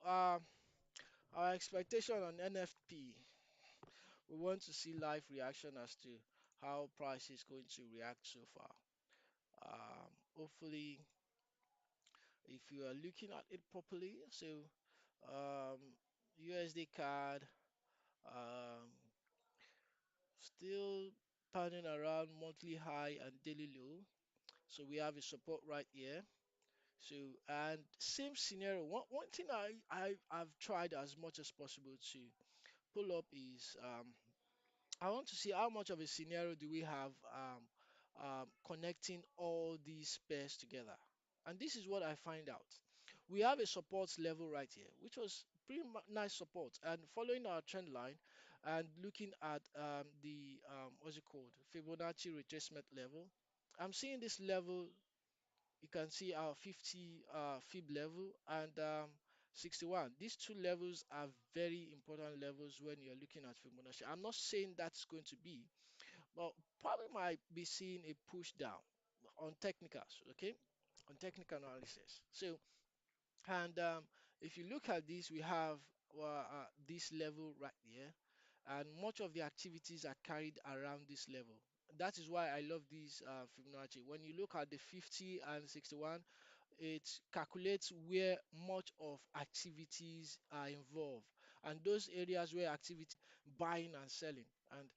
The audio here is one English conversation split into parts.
our expectation on NFP, we want to see live reaction as to how price is going to react so far. Hopefully, if you are looking at it properly, so USD card um, still turning around monthly high and daily low. So we have a support right here. So and same scenario. One thing I've tried as much as possible to pull up is I want to see how much of a scenario do we have connecting all these pairs together. And this is what I find out. We have a support level right here, which was pretty nice support. And following our trend line and looking at the what's it called, Fibonacci retracement level, I'm seeing this level. You can see our 50 fib level and 61. These two levels are very important levels when you're looking at Fibonacci. I'm not saying that's going to be, but probably might be seeing a push down on technicals, okay, on technical analysis. So and if you look at this, we have this level right here, and much of the activities are carried around this level. That is why I love this Fibonacci. When you look at the 50 and 61, it calculates where much of activities are involved, and those areas where activity buying and selling. And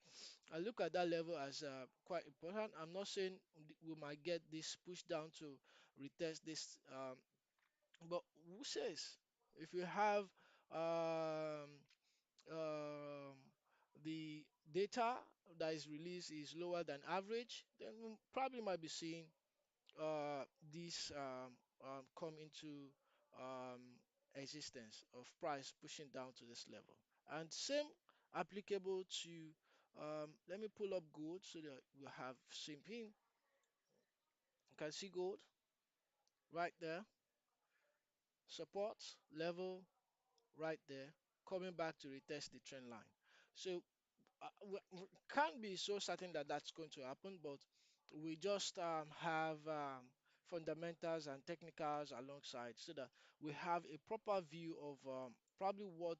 I look at that level as quite important. I'm not saying we might get this push down to retest this but who says if you have um, um, the data that is released is lower than average, then we probably might be seeing this come into um, existence of price pushing down to this level. And same applicable to, let me pull up gold so that we have same thing. You can see gold right there, support level right there, coming back to retest the trend line. So we can't be so certain that that's going to happen, but we just have fundamentals and technicals alongside so that we have a proper view of probably what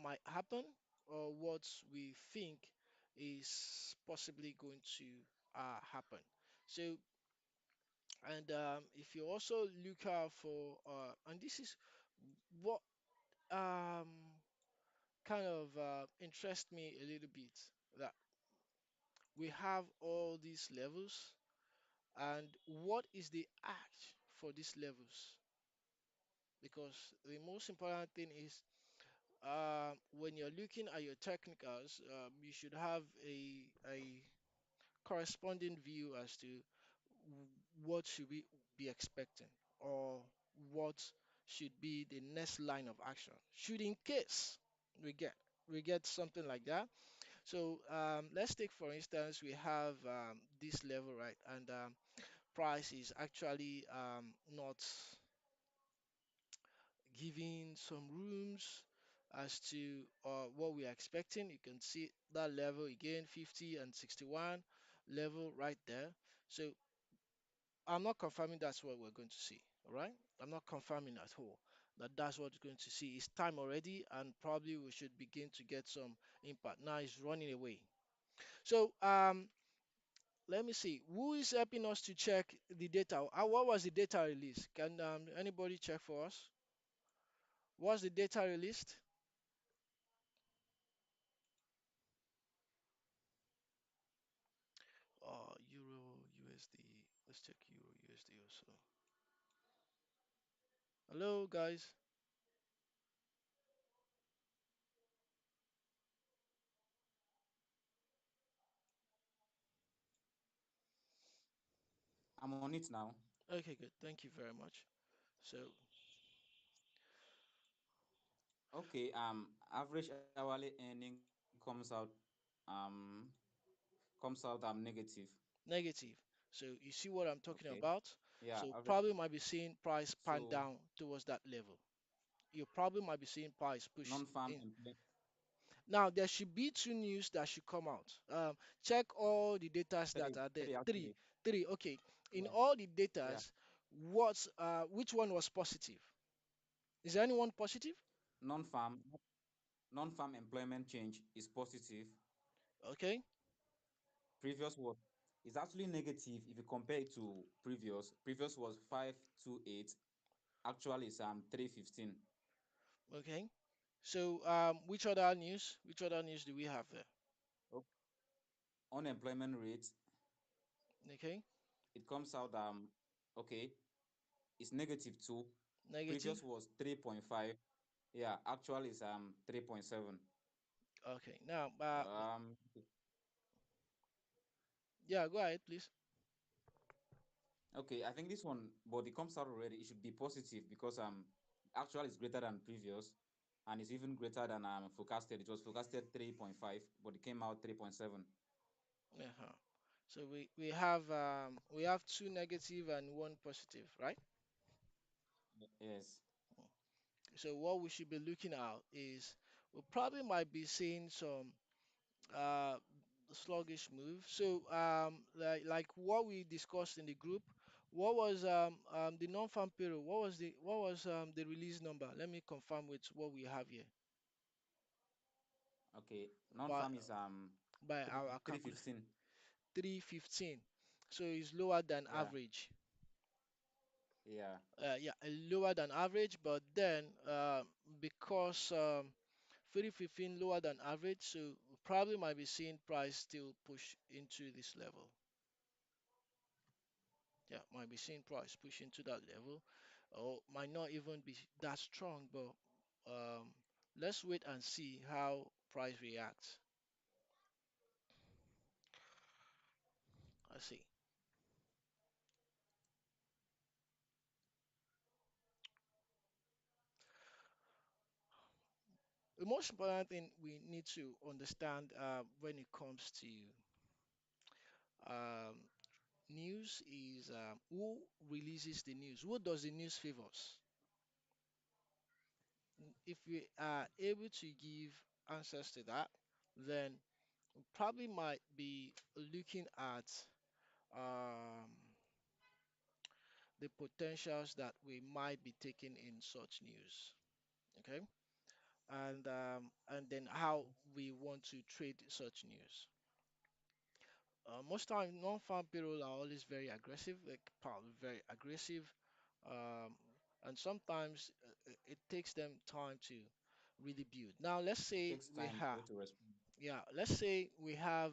might happen or what we think is possibly going to happen. So and if you also look out for and this is what um kind of interest me a little bit that we have all these levels and what is the act for these levels, because the most important thing is when you're looking at your technicals, you should have a corresponding view as to what should we be expecting or what should be the next line of action should in case we get we get something like that. So let's take for instance we have this level right, and price is actually not giving some rooms as to what we are expecting. You can see that level again, 50 and 61 level right there. So I'm not confirming that's what we're going to see. All right, I'm not confirming at all that that's what we're going to see. It's time already, and probably we should begin to get some impact. Now it's running away. So let me see. Who is helping us to check the data? What was the data release? Can anybody check for us? Was the data released? Euro USD. Let's check Euro USD also. Hello, guys. I'm on it now. Okay, good. Thank you very much. So, Okay. Average hourly earning um comes out negative. negative. So, you see what I'm talking Okay. about? Yeah. So, Average. probably might be seeing price pan So down towards that level. You probably might be seeing price push non-farm in. employment. Now, there should be two news that should come out. Check all the datas that are there. Three Three, actually. three. Okay. In Yeah. all the Yeah. datas, which one was positive? Is there anyone positive? Non-farm non-farm employment change is positive. Okay, Previous was is actually negative if you compare it to previous. Previous was 528. Actually, it's 315. okay. So, which other news do we have there? Oh, unemployment rate, Okay, it comes out okay, it's negative 2. negative. Previous was 3.5. Yeah, actually it's 3.7. Okay, now, Okay, yeah, go ahead, please. okay, I think this one, but it comes out already. It should be positive because actual is greater than previous, and it's even greater than forecasted. It was forecasted 3.5, but it came out 3.7. Uh-huh. So we have two negative and one positive, right? Yes. So what we should be looking at is we probably might be seeing some uh, sluggish move. So like what we discussed in the group, what was the non-farm payroll? What was the release number? Let me confirm with what we have here Okay. by Non-farm is by three our three calculation. fifteen. 315. So it's lower than Yeah. average. Yeah. Yeah, lower than average, but then because 315 lower than average, so probably might be seeing price still push into this level. Yeah, might be seeing price push into that level, or might not even be that strong, but um, let's wait and see how price reacts. I see. The most important thing we need to understand when it comes to um, news is who releases the news, who does the news favors. If we are able to give answers to that, then we probably might be looking at um, the potentials that we might be taking in such news. Okay, and then how we want to trade such news. Most time, non-farm payroll are always very aggressive, like very aggressive, um, and sometimes it takes them time to really build. Now, let's It say takes we time for have, it to respond. yeah, let's say we have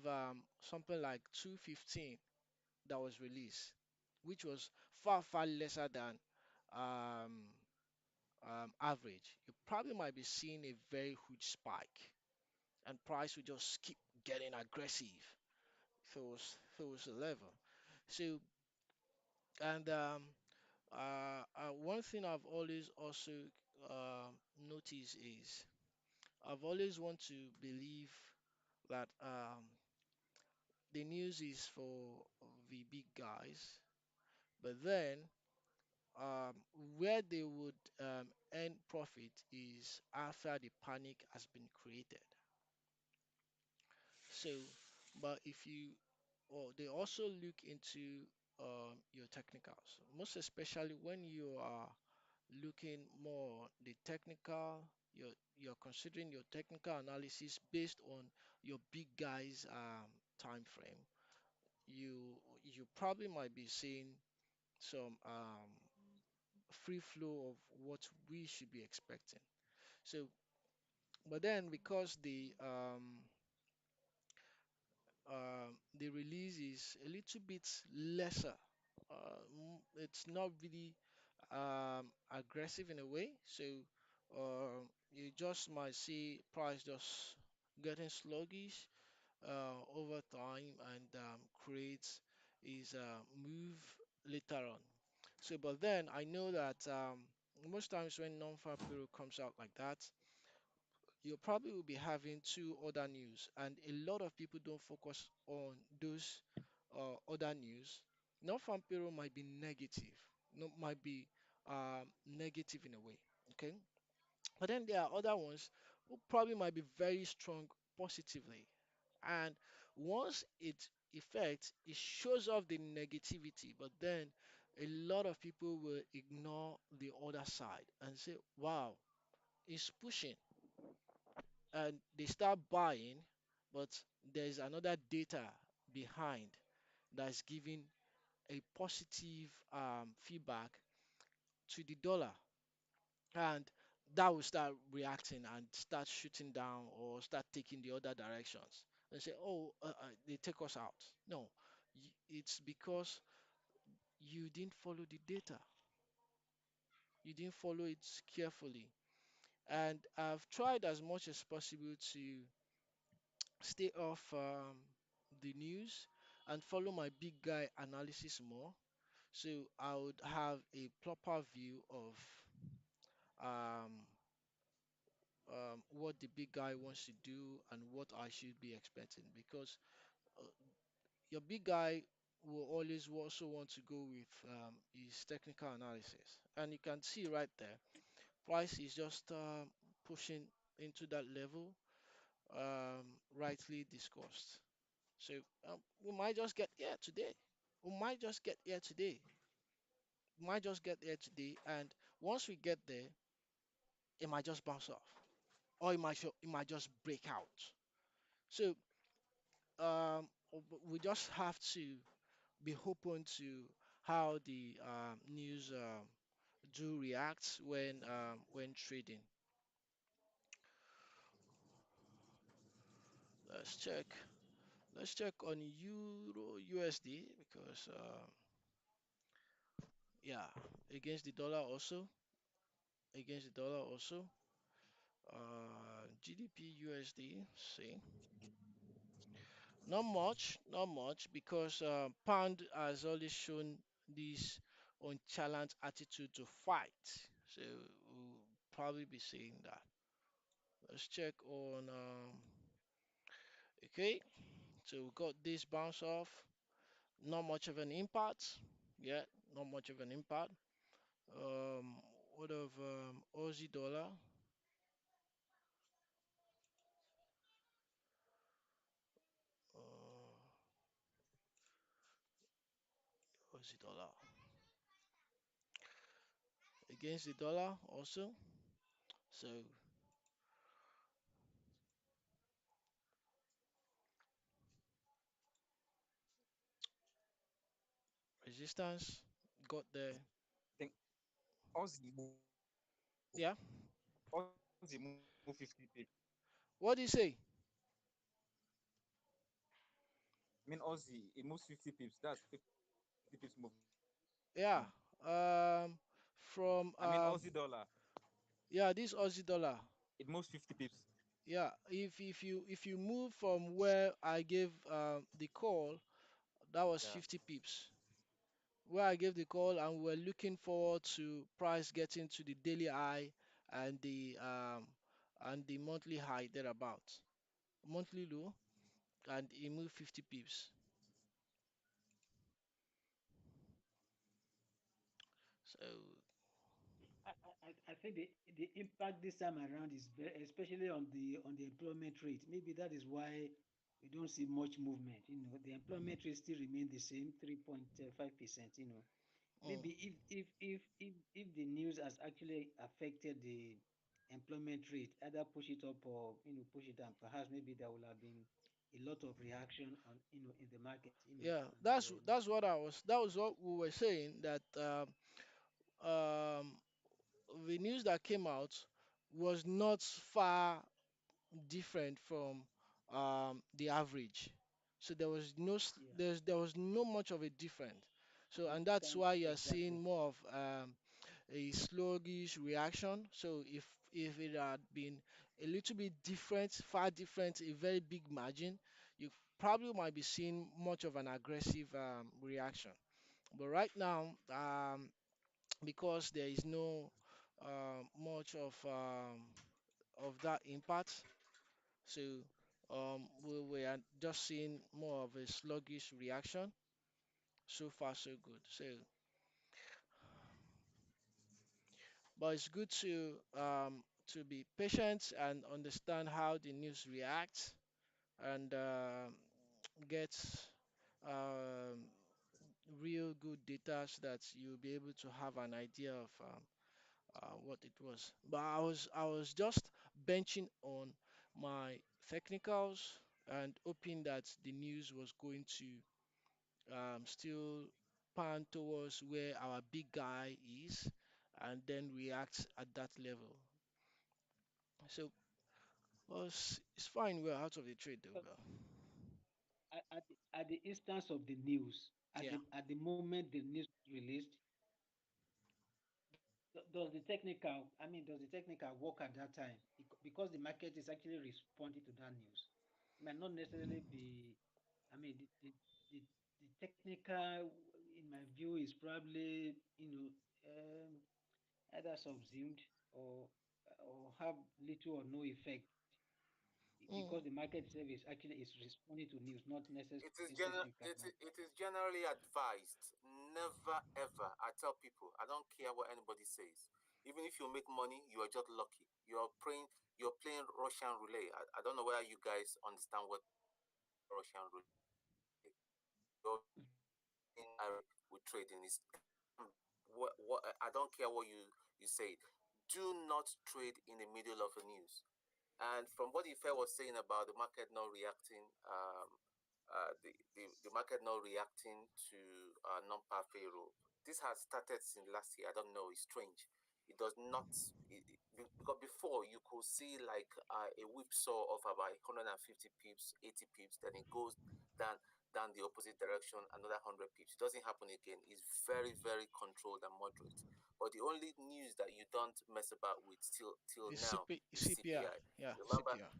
something like 215 that was released, which was far, far lesser than um, average. You probably might be seeing a very huge spike, and price will just keep getting aggressive towards the level. So, and one thing I've always also noticed is I've always want to believe that the news is for the big guys, but then where they would earn profit is after the panic has been created. So, but if you, or they also look into your technicals, most especially when you are looking more the technical, you're considering your technical analysis based on your big guys time frame. You probably might be seeing some free flow of what we should be expecting. So, but then because the release is a little bit lesser. It's not really aggressive in a way, so you just might see price just getting sluggish over time and creates is move later on. So, but then I know that most times when non-farm payroll comes out like that, you probably will be having two other news, and a lot of people don't focus on those other news. Non-farm payroll might be negative, no, might be negative in a way. Okay, but then there are other ones who probably might be very strong positively, and once it affects, it shows off the negativity, but then a lot of people will ignore the other side and say, wow, it's pushing, and they start buying, but there's another data behind that's giving a positive feedback to the dollar, and that will start reacting and start shooting down or start taking the other directions and say, oh, they take us out. No, it's because you didn't follow the data, you didn't follow it carefully. And I've tried as much as possible to stay off the news and follow my big guy analysis more. So I would have a proper view of um, what the big guy wants to do and what I should be expecting. Because uh, your big guy will always also want to go with his technical analysis. And you can see right there, price is just pushing into that level, rightly discussed. So we might just get here today. We might just get here today. We might just get there today, and once we get there, it might just bounce off, or it might just break out. So we just have to be open to how the news do react when trading. Let's check. Let's check on Euro USD because yeah, against the dollar also, against the dollar also. GDP USD, see, not much, not much, because pound has always shown this unchallenged attitude to fight. So we'll probably be seeing that. Let's check on. Okay, so we got this bounce off. Not much of an impact. Yeah, not much of an impact. Um, what of Aussie dollar? Uh, Aussie dollar against the dollar also. So resistance got there. think Aussie move, Yeah. Aussie move 50 pips. What do you say? I mean Aussie, it moves 50 pips. That's 50 pips movement. Yeah. Um, from I mean Aussie dollar, yeah, this Aussie dollar. it moves 50 pips. Yeah. If you move from where I gave the call, that was Yeah. 50 pips. Where I gave the call, and we're looking forward to price getting to the daily high and the monthly high thereabout. Monthly low, and it moved 50 pips. So I think the impact this time around is very, especially on the employment rate. Maybe that is why we don't see much movement. You know, the employment rate still remain the same, 3.5%. You know, mm, maybe if the news has actually affected the employment rate, either push it up or push it down, perhaps maybe there will have been a lot of reaction on in the market. yeah, And that's what I was. That was what we were saying, that um, the news that came out was not far different from the average. So yeah, there was no much of a difference. So and that's thank why you're seeing exactly. more of a sluggish reaction. So if it had been a little bit different, far different, a very big margin, you probably might be seeing much of an aggressive reaction. But right now, because there is no much of that impact, so we are just seeing more of a sluggish reaction. So far, so good. So, but it's good to be patient and understand how the news reacts, and get um, real good data so that you'll be able to have an idea of what it was. But I was just benching on my technicals and hoping that the news was going to still pan towards where our big guy is and then react at that level. So well, it's fine. We're out of the trade though. Well, At the instance of the news, yeah. at the moment the news is released, does the technical work at that time? Because the market is actually responding to that news. It might not necessarily be, I mean, the technical, in my view, is probably, either subsumed or have little or no effect because Mm, the market itself is actually is responding to news, not It is necessarily technical. it is generally advised. Never ever. I tell people, I don't care what anybody says. Even if you make money, you are just lucky. You're playing Russian roulette. I don't know whether you guys understand what Russian roulette. You're playing with trading. Is what I don't care what you say. Do not trade in the middle of the news. And from what Ife was saying about the market not reacting, the market not reacting to non-par payroll, this has started since last year. I don't know. It's strange. It does not because before you could see like a whipsaw of about 150 pips, 80 pips, then it goes down the opposite direction, another 100 pips. It doesn't happen again. It's very very controlled and moderate. But the only news that you don't mess about with till it's now is CPR. CPI. Yeah, Remember, CPR.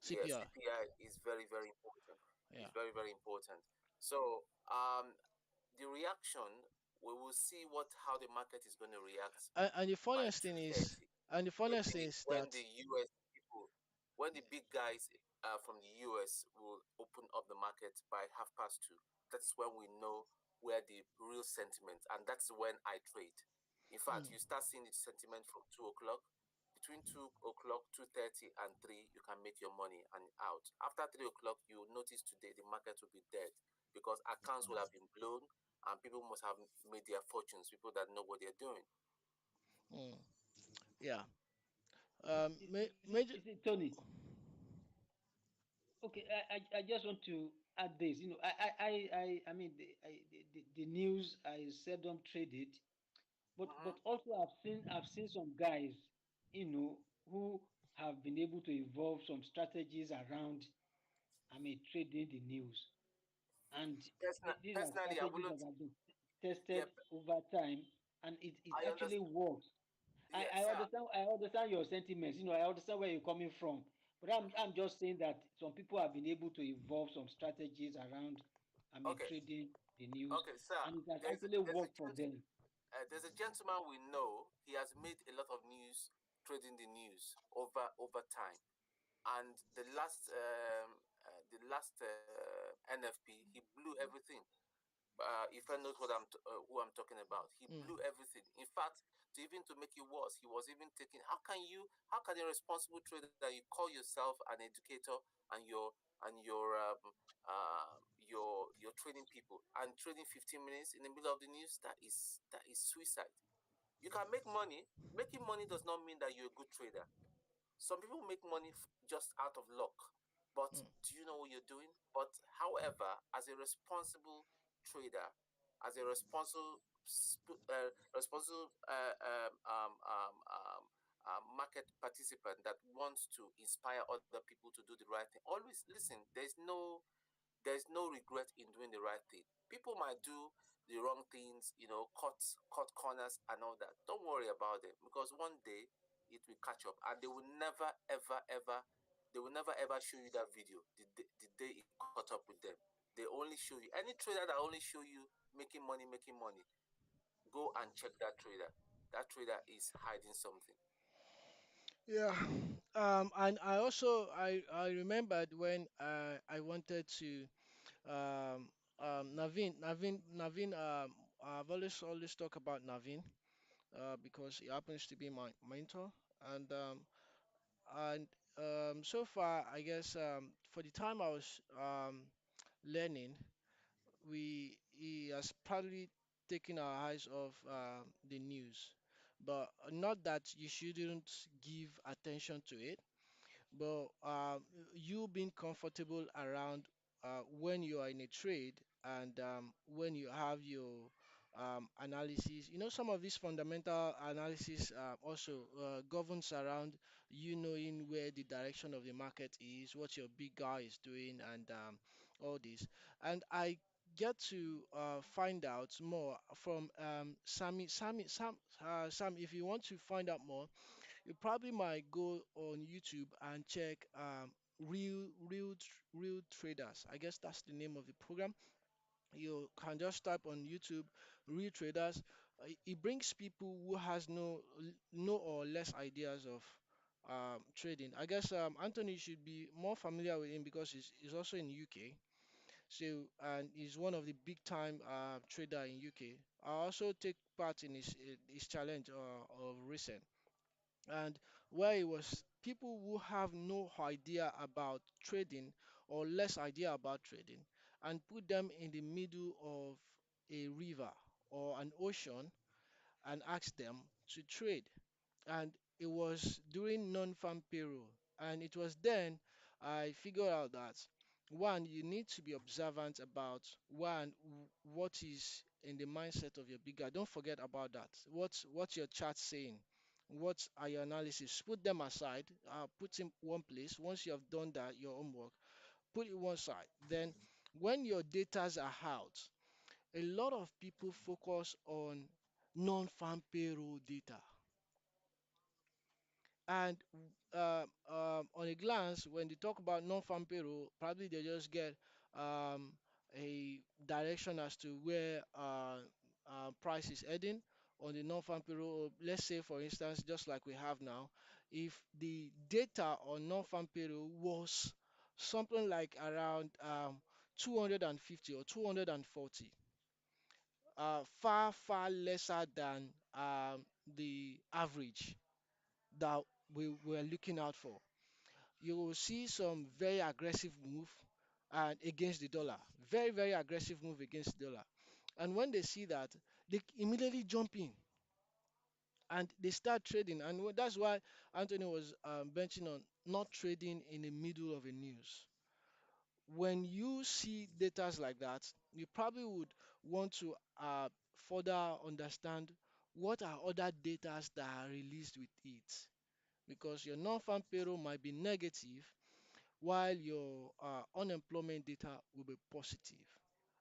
yeah, CPR. CPI is very very important. Yeah. It's very very important. So the reaction, we will see what how the market is going to react And the by funniest thing is, 2:30 and the when funniest thing is the that US people, when the big guys from the US will open up the market by 2:30. That's when we know where the real sentiment, and that's when I trade. In fact, mm, you start seeing the sentiment from 2 o'clock. Between 2 o'clock, 2:30, and 3, you can make your money and out. After 3 o'clock, you will notice today the market will be dead because accounts will have been blown and people must have made their fortunes. People that know what they're doing. mm, yeah. Major. You see, Tony. Okay, I just want to add this. I mean, the news, I seldom trade it, Mm-hmm. but also I've seen some guys, who have been able to evolve some strategies around, I mean, trading the news, and these are Personally, I strategies that wouldn't. have been Yeah, tested over time, and it I actually understand. works. Yeah, sir. I understand your sentiments. I understand where you're coming from. But I'm Hmm. just saying that some people have been able to evolve some strategies around, I mean, Okay, trading the news, okay, sir. and it has There's actually there's a worked for gent them. there's a gentleman we know. He has made a lot of news trading the news over time. And the last NFP, he blew everything. If I knows who I'm talking about, he Mm, blew everything. In fact, to make it worse, he was even taking. How can a responsible trader that you call yourself an educator and you're training people and trading 15 minutes in the middle of the news? That is suicide. You can make money. Making money does not mean that you're a good trader. Some people make money just out of luck, but mm, do you know what you're doing? But however, as a responsible trader, as a responsible market participant that wants to inspire other people to do the right thing, always listen. There's no regret in doing the right thing. People might do the wrong things, cut corners and all that. Don't worry about them because one day it will catch up, and they will never ever show you that video the day it caught up with them. They only show you any trader that only show you making money. Go and check that trader. That trader is hiding something. yeah. And I remembered when I wanted to Naveen. I've always talk about Naveen because he happens to be my mentor, and so far I guess for the time I was learning, he has probably taken our eyes off the news, but not that you shouldn't give attention to it, but you being comfortable around when you are in a trade and when you have your analysis, some of these fundamental analysis also governs around you knowing where the direction of the market is, what your big guy is doing, and all this. And I get to find out more from Sam. If you want to find out more, you probably might go on YouTube and check real traders. I guess that's the name of the program. You can just type on YouTube real traders. It brings people who has no or less ideas of trading. I guess Anthony should be more familiar with him because he's also in UK. So and he's one of the big time trader in UK. I also take part in his challenge of recent, and where it was people who have no idea about trading or less idea about trading, and put them in the middle of a river or an ocean and ask them to trade. And it was during non-farm payroll, and it was then I figured out that one, you need to be observant about one, what is in the mindset of your big guy. Don't forget about that. What's your chart saying? What are your analysis? Put them aside, put in one place. Once you have done that, your homework, put it one side. Then when your datas are out, a lot of people focus on non-farm payroll data. And on a glance, when they talk about non-farm payroll, probably they just get um, a direction as to where price is heading on the non-farm payroll. Let's say, for instance, just like we have now, if the data on non-farm payroll was something like around 250 or 240, far, far lesser than the average that we were looking out for, you will see some very aggressive move and against the dollar. Very, very aggressive move against the dollar. And when they see that, they immediately jump in and they start trading. And that's why Anthony was benching on not trading in the middle of a news. When you see data like that, you probably would want to further understand what are other data that are released with it, because your non-farm payroll might be negative while your unemployment data will be positive.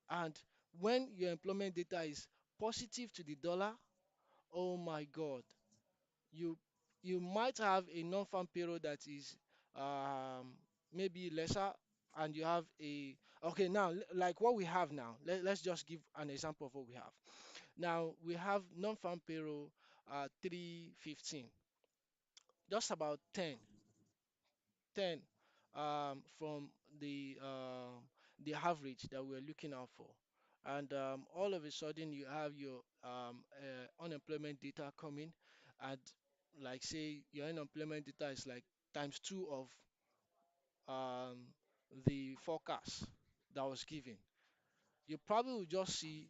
And when your employment data is positive to the dollar, oh my God, you you might have a non-farm payroll that is maybe lesser, and you have a okay now like what we have now. Let's just give an example of what we have. Now we have non-farm payroll 315, just about 10 from the average that we're looking out for. And all of a sudden, you have your unemployment data coming, and like say your unemployment data is like times two of um, the forecast that was given. You probably will just see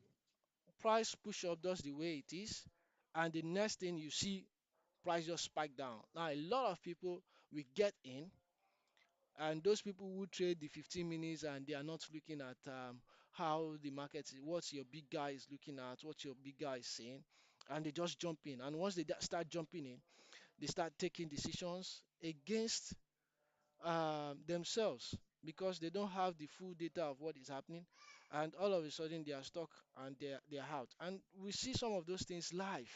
price push up just the way it is, and the next thing you see price just spike down. Now a lot of people will get in, and those people who trade the 15 minutes and they are not looking at how the market is, what your big guy is looking at, what your big guy is saying, and they just jump in. And once they start jumping in, they start taking decisions against themselves because they don't have the full data of what is happening, and all of a sudden they are stuck and they're out. And we see some of those things live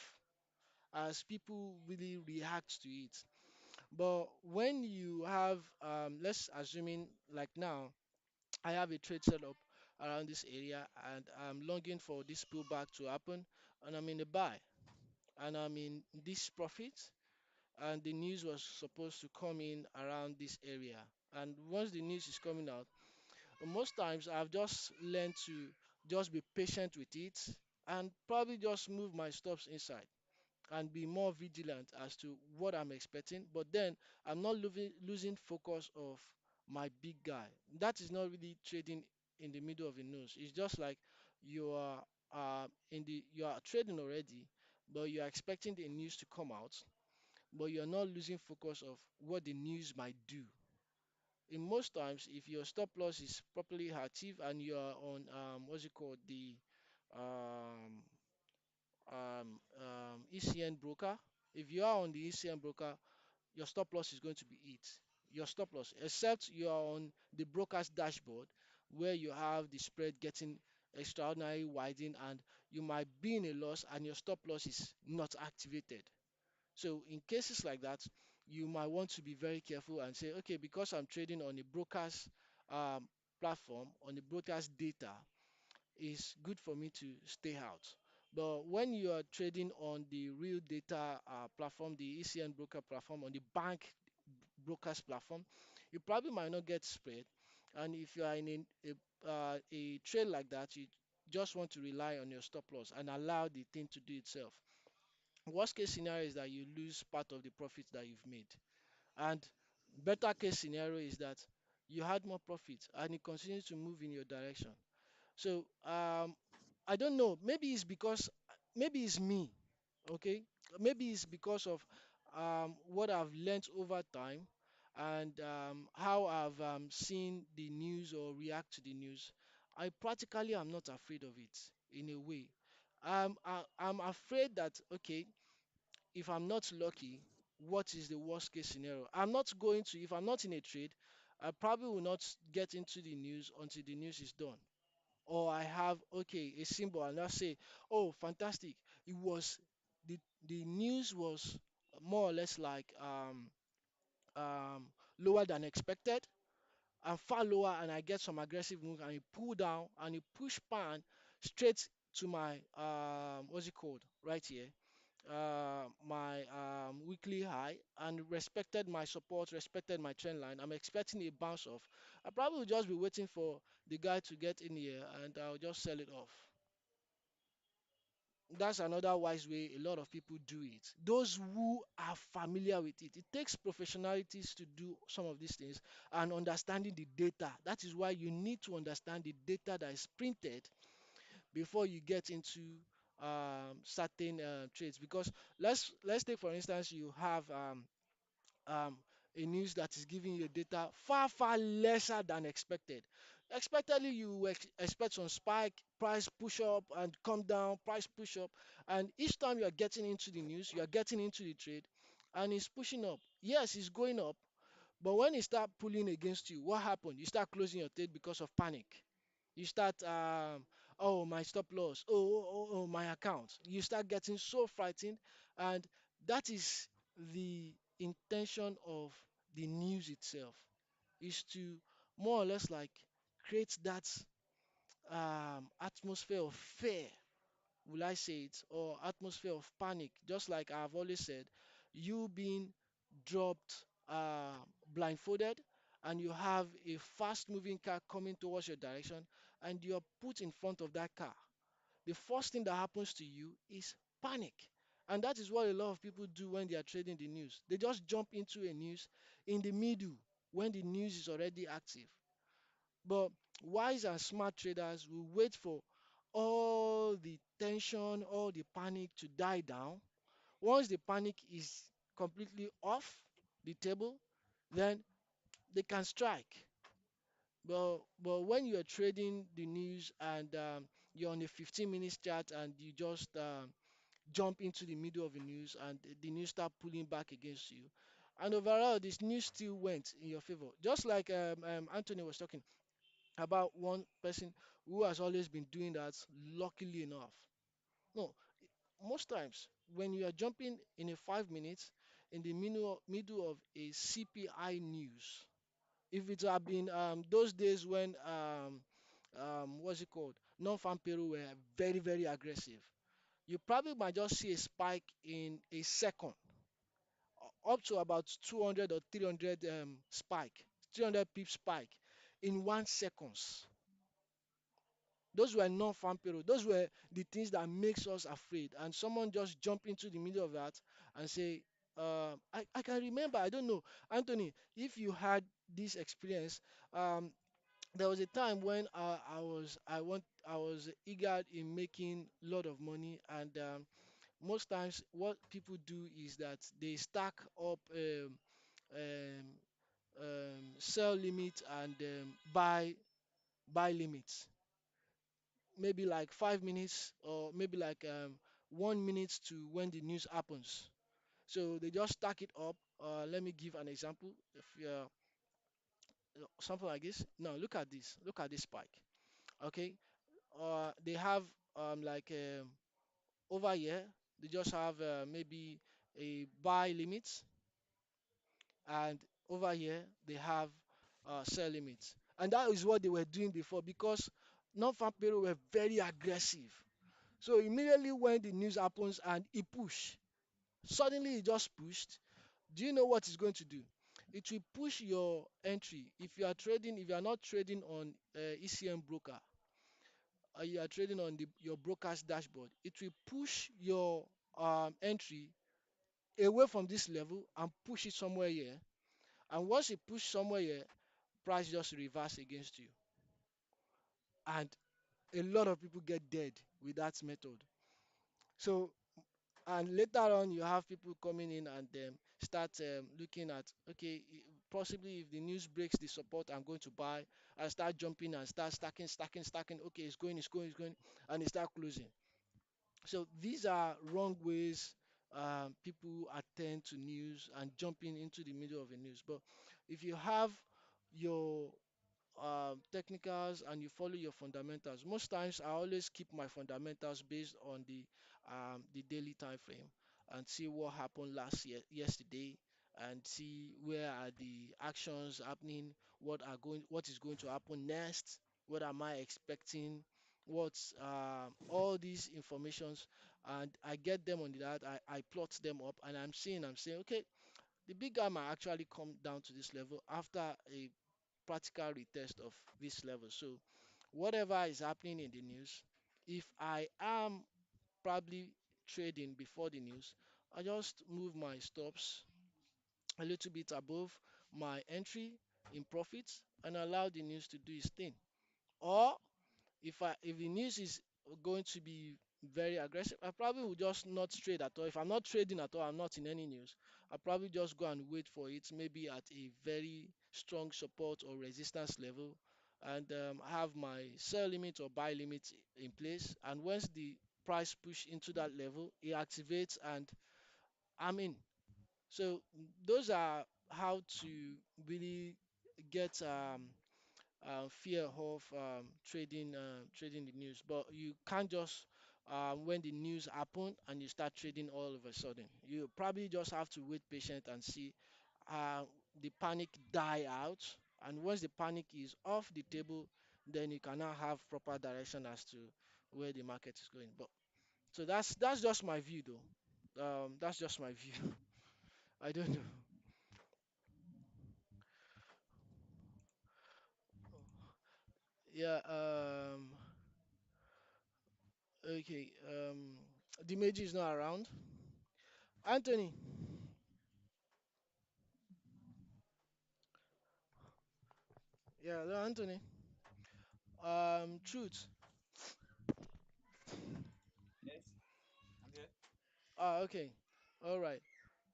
as people really react to it. But when you have, let's assuming like now, I have a trade set up around this area and I'm longing for this pullback to happen, and I'm in a buy and I'm in this profit, and the news was supposed to come in around this area. And once the news is coming out, most times I've just learned to just be patient with it and probably just move my stops inside and be more vigilant as to what I'm expecting. But then I'm not losing focus of my big guy. That is not really trading in the middle of the news. It's just like you are you are trading already, but you are expecting the news to come out, but you're not losing focus of what the news might do. In most times, if your stop loss is properly active and you are on what's it called, the um, ECN broker, if you are on the ECN broker, your stop loss is going to be it. Your stop loss, except you are on the broker's dashboard where you have the spread getting extraordinarily widened and you might be in a loss and your stop loss is not activated. So in cases like that, you might want to be very careful and say, okay, because I'm trading on a broker's um, platform, on the broker's data, it's good for me to stay out. But when you are trading on the real data platform, the ECN broker platform, on the bank brokers platform, you probably might not get spread. And if you are in a trade like that, you just want to rely on your stop loss and allow the thing to do itself. Worst case scenario is that you lose part of the profits that you've made. And better case scenario is that you had more profits and it continues to move in your direction. So I don't know. Maybe it's me. Okay, maybe it's because of what I've learned over time and how I've seen the news or react to the news. I practically am not afraid of it in a way. I'm afraid that okay, if I'm not lucky, what is the worst case scenario? I'm not going to, if I'm not in a trade, I probably will not get into the news until the news is done. Or I have, okay, a symbol and I say, oh, fantastic. It was, the news was more or less like lower than expected and far lower and I get some aggressive move and you pull down and you push pan straight to my what's it called right here, my weekly high and respected my support, respected my trend line. I'm expecting a bounce off. I probably will just be waiting for the guy to get in here and I'll just sell it off. That's another wise way a lot of people do it. Those who are familiar with it. It takes professionalities to do some of these things and understanding the data. That is why you need to understand the data that is printed before you get into certain trades. Because let's take for instance you have um, a news that is giving you data far lesser than expected. Expectedly, you expect some spike, price push up and come down, price push up, and each time you are getting into the news, you are getting into the trade, and it's pushing up. Yes, it's going up, but when it start pulling against you, what happened? You start closing your trade because of panic. You start, oh, my stop loss, oh, my account. You start getting so frightened, and that is the intention of the news itself, is to more or less like create that atmosphere of fear, will I say it, or atmosphere of panic. Just like I've always said, you being dropped blindfolded and you have a fast moving car coming towards your direction and you're put in front of that car. The first thing that happens to you is panic. And that is what a lot of people do when they are trading the news. They just jump into a news in the middle when the news is already active. But wise and smart traders will wait for all the tension, all the panic to die down. Once the panic is completely off the table, then they can strike. But when you're trading the news and you're on a 15 minutes chart and you just jump into the middle of the news and the news start pulling back against you, and overall this news still went in your favor. Just like Anthony was talking about one person who has always been doing that, luckily enough. No, most times when you are jumping in a 5 minutes in the middle of a CPI news, if it had been those days when what's it called, non-farm payroll were very aggressive, you probably might just see a spike in a second, up to about 200 or 300 spike, 300 pip spike in 1 seconds. Those were non-farm payroll. Those were the things that makes us afraid. And someone just jump into the middle of that and say, I can remember, I don't know, Anthony, if you had this experience, um, There was a time when I was eager in making a lot of money, and most times what people do is that they stack up um, sell limit and buy limits, maybe like 5 minutes or maybe like 1 minute to when the news happens. So they just stack it up. Let me give an example. If something like this. Now look at this. Look at this spike. Okay. They have like over here. They just have maybe a buy limit, and over here they have sell limits, and that is what they were doing before because non-farm payroll were very aggressive. So immediately when the news happens and it push, suddenly it just pushed. Do you know what it's going to do? It will push your entry. If you are trading, if you are not trading on ECM broker, you are trading on your broker's dashboard, it will push your entry away from this level and push it somewhere here. And once it push somewhere here, price just reverse against you. And a lot of people get dead with that method. So and later on you have people coming in and start looking at, okay, possibly if the news breaks the support I'm going to buy, and start jumping and start stacking, okay, it's going, and they start closing. So these are wrong ways people attend to news and jumping into the middle of a news. But if you have your technicals and you follow your fundamentals. Most times, I always keep my fundamentals based on the daily time frame and see what happened yesterday, and see where are the actions happening, what is going to happen next, what am I expecting, what's all these informations, and I get them on that. I plot them up, and I'm saying, okay, the big guy might actually come down to this level after a practical retest of this level. So whatever is happening in the news, if I am probably trading before the news, I just move my stops a little bit above my entry in profits and allow the news to do its thing. Or if the news is going to be very aggressive, I probably will just not trade at all. If I'm not trading at all, I'm not in any news. I'll probably just go and wait for it, maybe at a very strong support or resistance level, and have my sell limit or buy limit in place. And once the price push into that level, it activates and I'm in. So those are how to really get fear of trading the news. But you can't just when the news happen and you start trading all of a sudden. You probably just have to wait patient and see uh, the panic die out. And once the panic is off the table, then you can now have proper direction as to where the market is going. But so that's just my view, though. That's just my view. I don't know. Yeah. Okay. The Meiji is not around. Anthony. Yeah, hello, Anthony. Truth. Yes, I'm here. Okay. All right.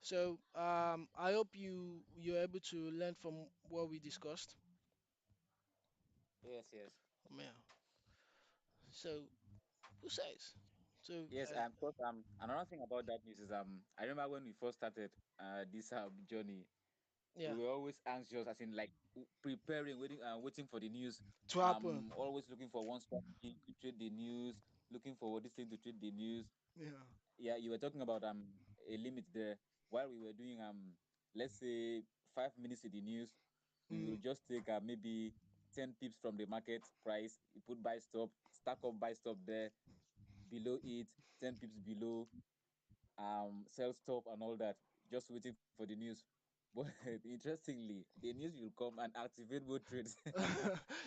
So, I hope you're able to learn from what we discussed. Yes, yes. Yeah. So, who says? So, Yes, because another thing about that news is I remember when we first started this journey, we yeah, were always anxious, as in like preparing, waiting for the news. to happen. Always looking for one strategy to trade the news, looking for this thing to trade the news. Yeah. Yeah, you were talking about a limit there. While we were doing let's say 5 minutes in the news, we will Mm. just take maybe 10 pips from the market price. You put buy stop, stack up buy stop there, below it, 10 pips below, sell stop and all that, just waiting for the news. But interestingly, the news will come and activate both trades.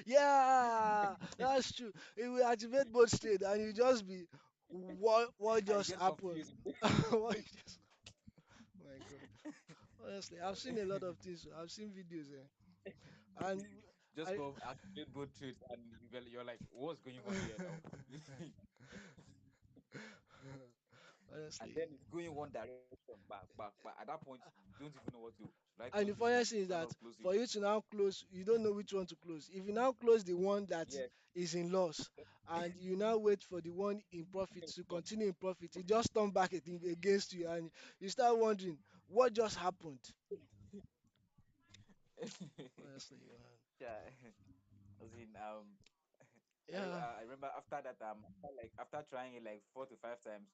Yeah, that's true. It will activate both state, and you just be, what And you just get happened? confused. What just, oh my God. Honestly, I've seen a lot of things. I've seen videos, and just I come activate both trades, and you're like, what's going on here now? And honestly. then it's going one direction, back. At that point, you don't even know what to. Should I close And the this one? funniest thing is Should I not that close it? for you to now close, you don't know which one to close. If you now close the one that Yeah. is in loss, and you now wait for the one in profit to continue in profit, it just turn back against you, and you start wondering what just happened. Honestly, man. Yeah. As in, Yeah. I remember after that, after trying it like 4 to 5 times,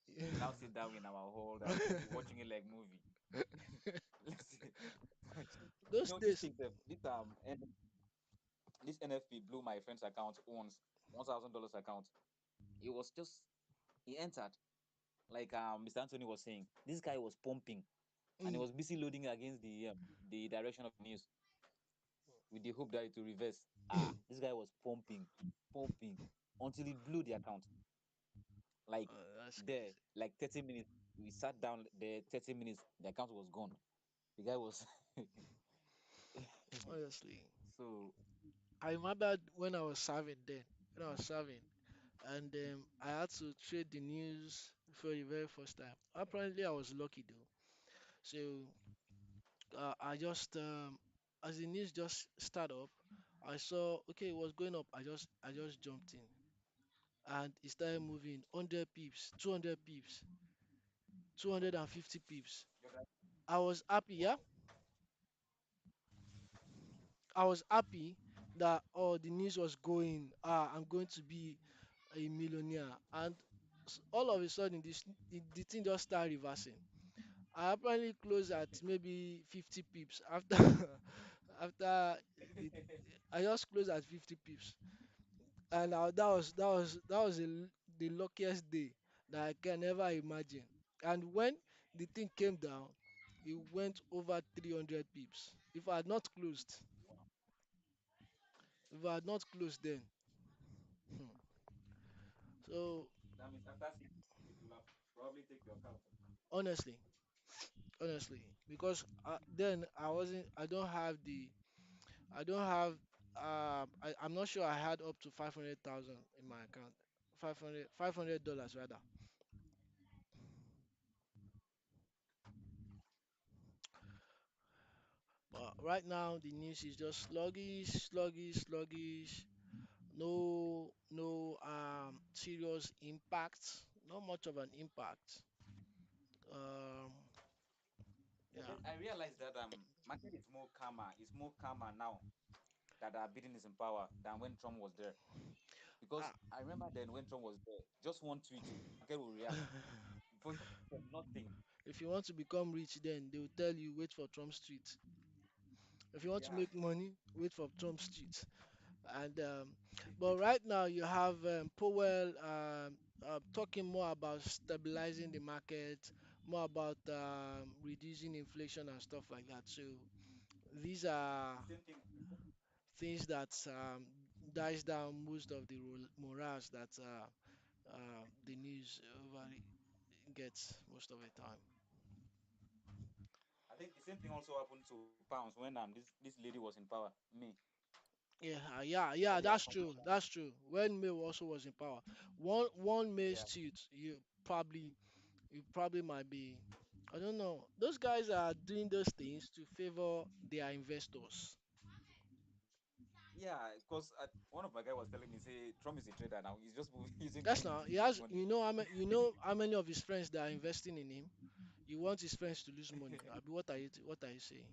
we now sit down in our hall and we're watching it like movie. Let's see. Those This days. thing, this NFP blew my friend's account once, $1,000 account. It was just he entered like Mr. Anthony was saying. This guy was pumping and he Mm. was busy loading against the direction of the news with the hope that it will reverse. This guy was pumping until it blew the account. Like That's there, crazy. like 30 minutes. We sat down there, 30 minutes, the account was gone. The guy was Honestly, so I remember when I was serving then, when I was serving, and I had to trade the news for the very first time. Apparently, I was lucky though. So I just as the news just start up, I saw okay it was going up. I just jumped in and it started moving 100 pips, 200 pips, 250 pips. I was happy, yeah. I was happy that oh the news was going. I'm going to be a millionaire, and all of a sudden the thing just started reversing. I apparently closed at maybe 50 pips after after the I just closed at 50 pips, and that was the luckiest day that I can ever imagine. And when the thing came down, it went over 300 pips. If I had not closed then, hmm. So that means after 6 minutes, you will have probably take your account. honestly, honestly, because then I'm not sure I had up to 500,000 in my account. $500 rather. But right now the news is just sluggish, sluggish, sluggish. No serious impact. Not much of an impact. Um But yeah. I realized that market is more calmer. It's more calmer now that Biden is in power than when Trump was there. Because Ah. I remember then when Trump was there, just one tweet, market will react. Before you from nothing. If you want to become rich, then they will tell you wait for Trump's tweet. If you want to Yeah. make money, wait for Trump's tweet. And but right now you have Powell talking more about stabilizing the market, more about reducing inflation and stuff like that. So these The are same thing. things that dies down most of the morals that the news over gets most of the time. I think the same thing also happened to pounds when this lady was in power. Me. Yeah, yeah, That yeah. they are That's pumping true. down. That's true. When May also was in power, one May Yeah. suit, you probably might be. I don't know. Those guys are doing those things to favor their investors. Yeah, because one of my guy was telling me, say Trump is a trader now. He's just using That's coins now. to He make has. money. You know how many of his friends that are investing in him. You want his friends to lose money. Abi, what are you saying?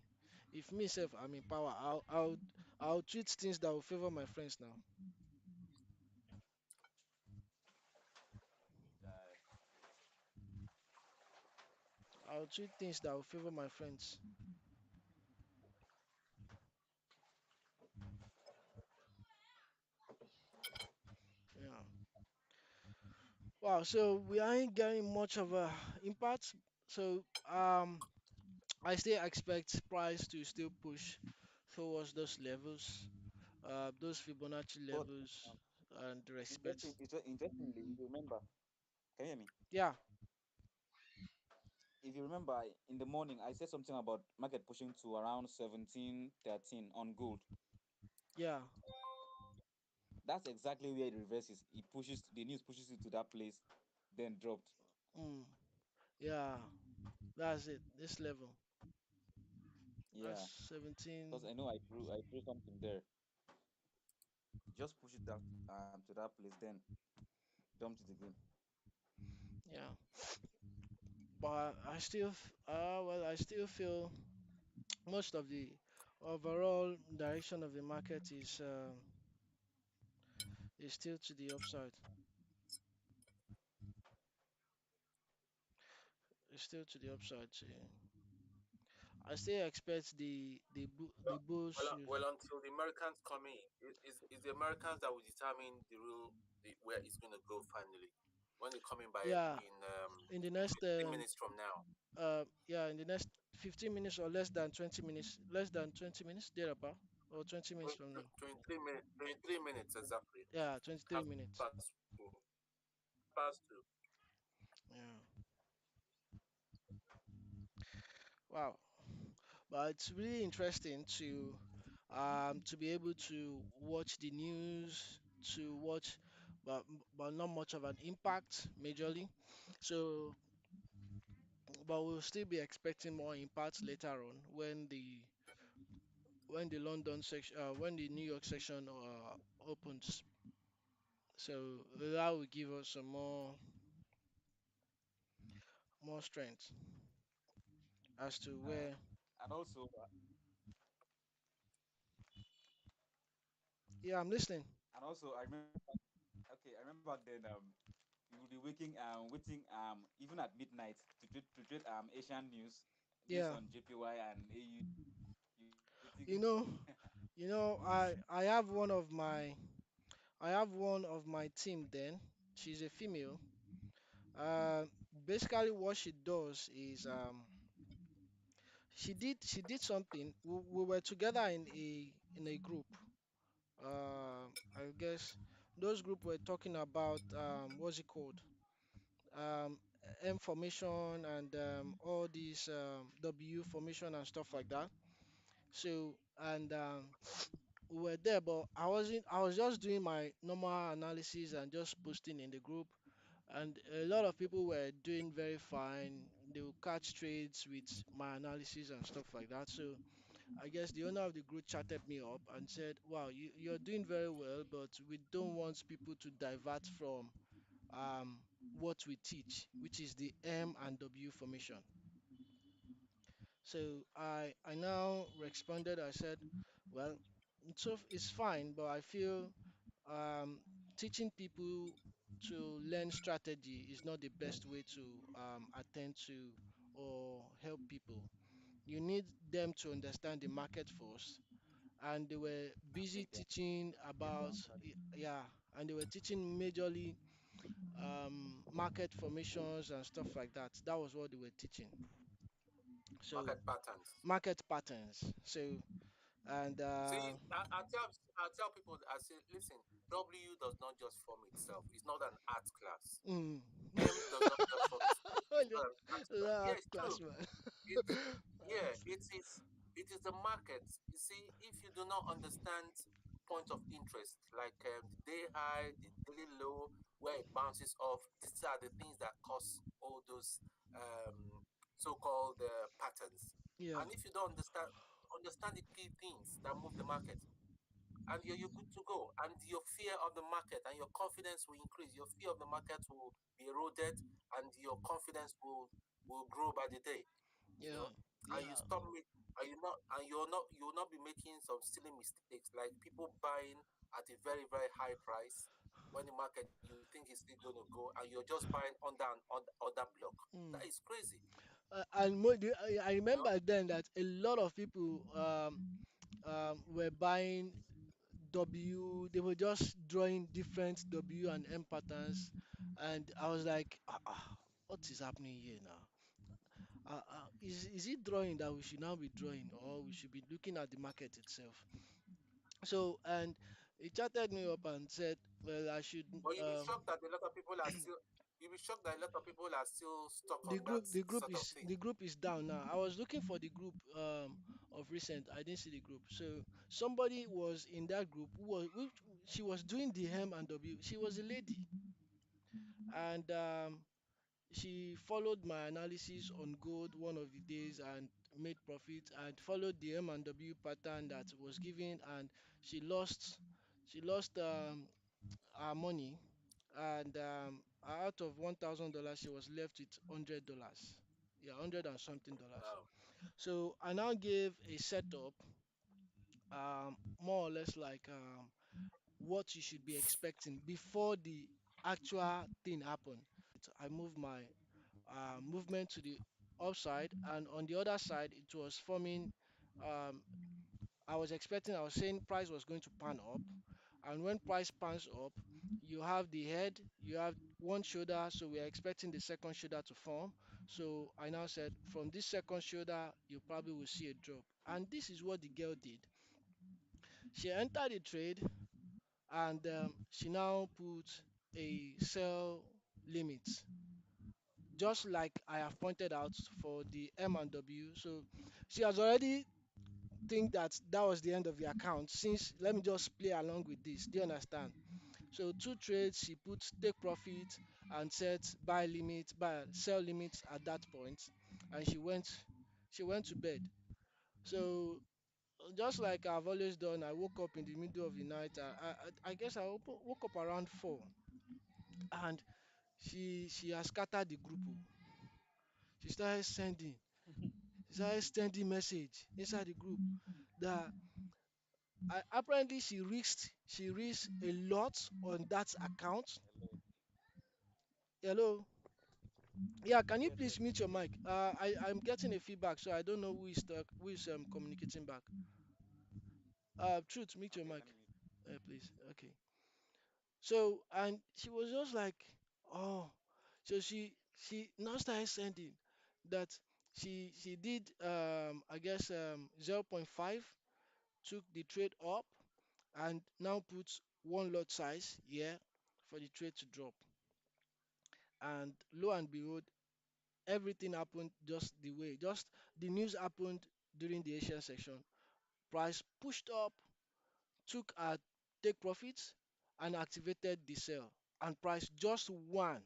If me self I'm in power, I'll tweet things that will favor my friends now. Uh, I'll tweet things that will favor my friends. Yeah. Wow. So we ain't getting much of a impact. So I still expect price to still push towards those levels, those Fibonacci but levels, and respect. interestingly, if you remember, can you hear me? Yeah. If you remember, in the morning, I said something about market pushing to around 1713 on gold. Yeah. That's exactly where it reverses. It pushes the news pushes you to that place, then dropped. Mm. Yeah. That's it. This level. That's Yeah, because 17. I drew something there. Just push it down to that place, then dumped it again. Yeah. But I still, well, I still feel most of the overall direction of the market is still to the upside. It's still to the upside. I still expect the bulls Well, should. well, until the Americans come in, is the Americans that will determine where it's going to go finally when they come in by Yeah, in in the next 15 minutes from now. yeah, in the next 15 minutes or less than 20 minutes thereabout, or 20 minutes from now. 23 minutes, 23 minutes exactly. Yeah, 23 Half minutes. past two. Past two. Yeah. Wow. But it's really interesting to be able to watch the news, to watch, but not much of an impact majorly. So, but we'll still be expecting more impact later on when the London section, when the New York section opens. So that will give us some more strength as to where. And also, Yeah, I'm listening. I remember. Okay, I remember back then. You would be waiting even at midnight to trade Asian news based Yeah, on JPY and AU. You you waiting. know, I have one of my team. Then she's a female. Uh, Basically, what she does is she did something. We were together in a group. I guess those group were talking about what's it called? Um, M formation and all these W formation and stuff like that. So and we were there, but I wasn't. I was just doing my normal analysis and just posting in the group. And a lot of people were doing very fine. They will catch trades with my analysis and stuff like that. So I guess the owner of the group chatted me up and said, "Wow, you're doing very well, but we don't want people to divert from what we teach, which is the M and W formation." So I now responded. I said, "Well, it's fine, but I feel um, teaching people to learn strategy is not the best way to attend to or help people. You need them to understand the market first." And they were busy Make their teaching get their about own strategy. yeah, and they were teaching majorly market formations and stuff like that. That was what they were teaching. So Market patterns. market patterns. So and See, I tell people, I say, listen, W does not just form itself. It's not an art class. mm. M does not just form itself. It's not an art class. Yeah, That it's true. class man. It's yeah, it is the market. You see, if you do not understand point of interest like the day high, the daily low, where it bounces off, these are the things that cause all those um, so-called patterns. Yeah, And if you don't understand the key things that move the market, and you're good to go. And your fear of the market and your confidence will increase. Your fear of the market will be eroded, and your confidence will grow by the day. You know, yeah, and you yeah. stop me, and you will not be making some silly mistakes like people buying at a very very high price when the market you think is still going to go, and you're just buying under an other block. Mm. That is crazy. I You know, remember then that a lot of people were buying W. They were just drawing different W and M patterns, and I was like, what is happening here now? Is it drawing that we should now be drawing, or we should be looking at the market itself? So, and he chatted me up and said, well, I should. but you'll be shocked that a lot of people are still You'll be shocked that a lot of people are still stuck The on that group, the group sort of is thing. the group is down now. I was looking for the group of recent. I didn't see the group. So somebody was in that group who was she was doing the hem and W. She was a lady, and she followed my analysis on gold one of the days and made profit, and followed the M and W pattern that was given, and she lost she lost her money, and out of $1,000 she was left with $100. Yeah, 100 and something dollars. Wow. So I now gave a setup, more or less like what you should be expecting before the actual thing happened. I moved my movement to the upside, and on the other side it was forming. um, I was saying price was going to pan up, and when price pans up, you have the head, you have one shoulder, so we are expecting the second shoulder to form. So I now said from this second shoulder you probably will see a drop, and this is what the girl did. She entered the trade, and she now put a sell limit, just like I have pointed out for the M and W. So she has already think that that was the end of the account. Since let me just play along with this. Do you understand? So two trades, she put take profit and set buy limit, buy sell limits at that point, and she went to bed. So just like I've always done, I woke up in the middle of the night. I guess woke up around 4, and she has scattered the group. Oh. She started sending she started sending message inside the group that apparently she risked a lot on that account. Hello. Hello. Yeah, can you Yes, please yes. mute your mic? I'm getting a feedback, so I don't know who is communicating back. Truth, mute your Okay, let mic, me. please. Okay. So, and she was just like, oh, so she now started sending that she did I guess 0 0.5, took the trade up, and now puts one lot size here for the trade to drop. And lo and behold, everything happened just the way, just the news happened during the Asian section. Price pushed up, took a take profits, and activated the sell. And price just one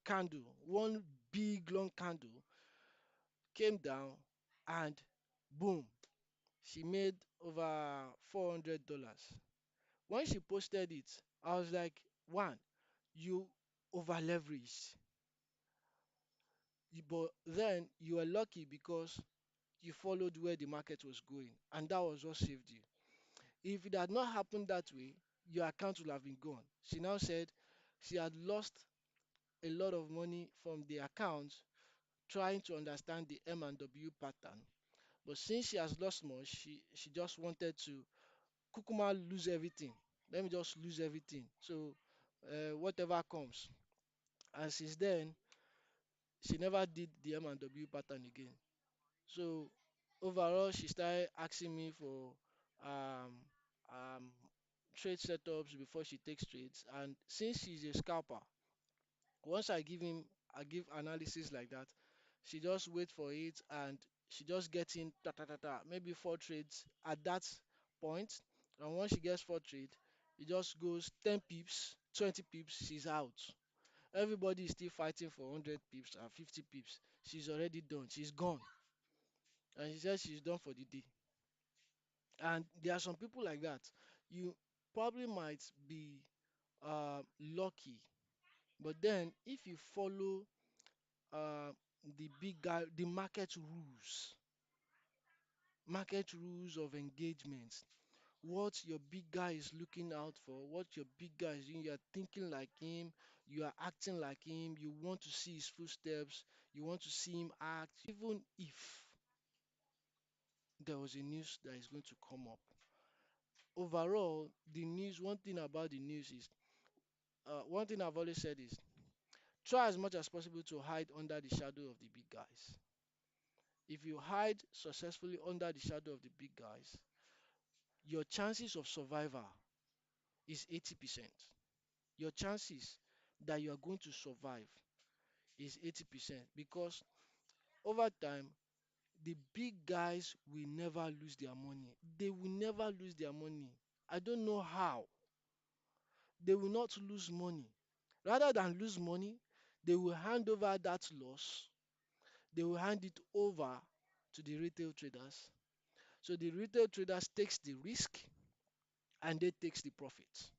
candle, one big long candle came down, and boom, she made over $400. When she posted it, I was like, one, you over leveraged, but then you were lucky because you followed where the market was going, and that was what saved you. If it had not happened that way, your account would have been gone. She now said she had lost a lot of money from the account trying to understand the M and W pattern. But since she has lost more, she just wanted to kukuma lose everything. Let me just lose everything. So whatever comes. And since then, she never did the M and W pattern again. So overall, she started asking me for um, um, trade setups before she takes trades. And since she's a scalper, once I give analysis like that, she just wait for it, and she just gets in ta ta ta ta, maybe 4 trades at that point. And once she gets 4 trade, it just goes 10 pips, 20 pips, she's out. Everybody is still fighting for 100 pips and 50 pips. She's already done. She's gone. And she says she's done for the day. And there are some people like that. You probably might be lucky, but then if you follow the big guy, the market rules of engagement, what your big guy is looking out for, what your big guy is doing, you are thinking like him, you are acting like him, you want to see his footsteps, you want to see him act, even if there was a news that is going to come up. Overall, the news, one thing about the news is, one thing I've always said is, try as much as possible to hide under the shadow of the big guys. If you hide successfully under the shadow of the big guys, your chances of survival is 80%. Your chances that you are going to survive is 80%, because over time the big guys will never lose their money. They will never lose their money. I don't know how. They will not lose money. Rather than lose money, they will hand over that loss. They will hand it over to the retail traders. So the retail traders takes the risk and they takes the profit.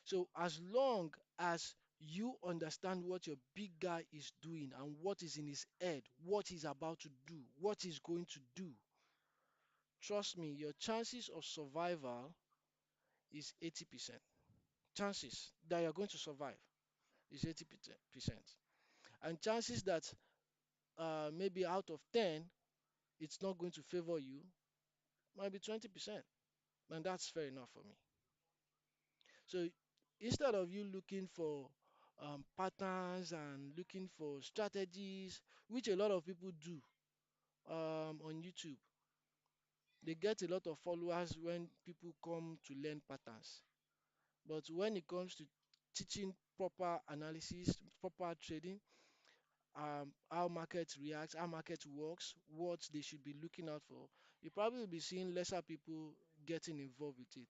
So as long as you understand what your big guy is doing and what is in his head, what he's about to do, what he's going to do, trust me, your chances of survival is 80%. Chances that you're going to survive is 80%. And chances that maybe out of 10, it's not going to favor you might be 20%. And that's fair enough for me. So instead of you looking for patterns and looking for strategies, which a lot of people do on YouTube, they get a lot of followers when people come to learn patterns. But when it comes to teaching proper analysis, proper trading, how market reacts, how market works, what they should be looking out for, you probably will be seeing lesser people getting involved with it.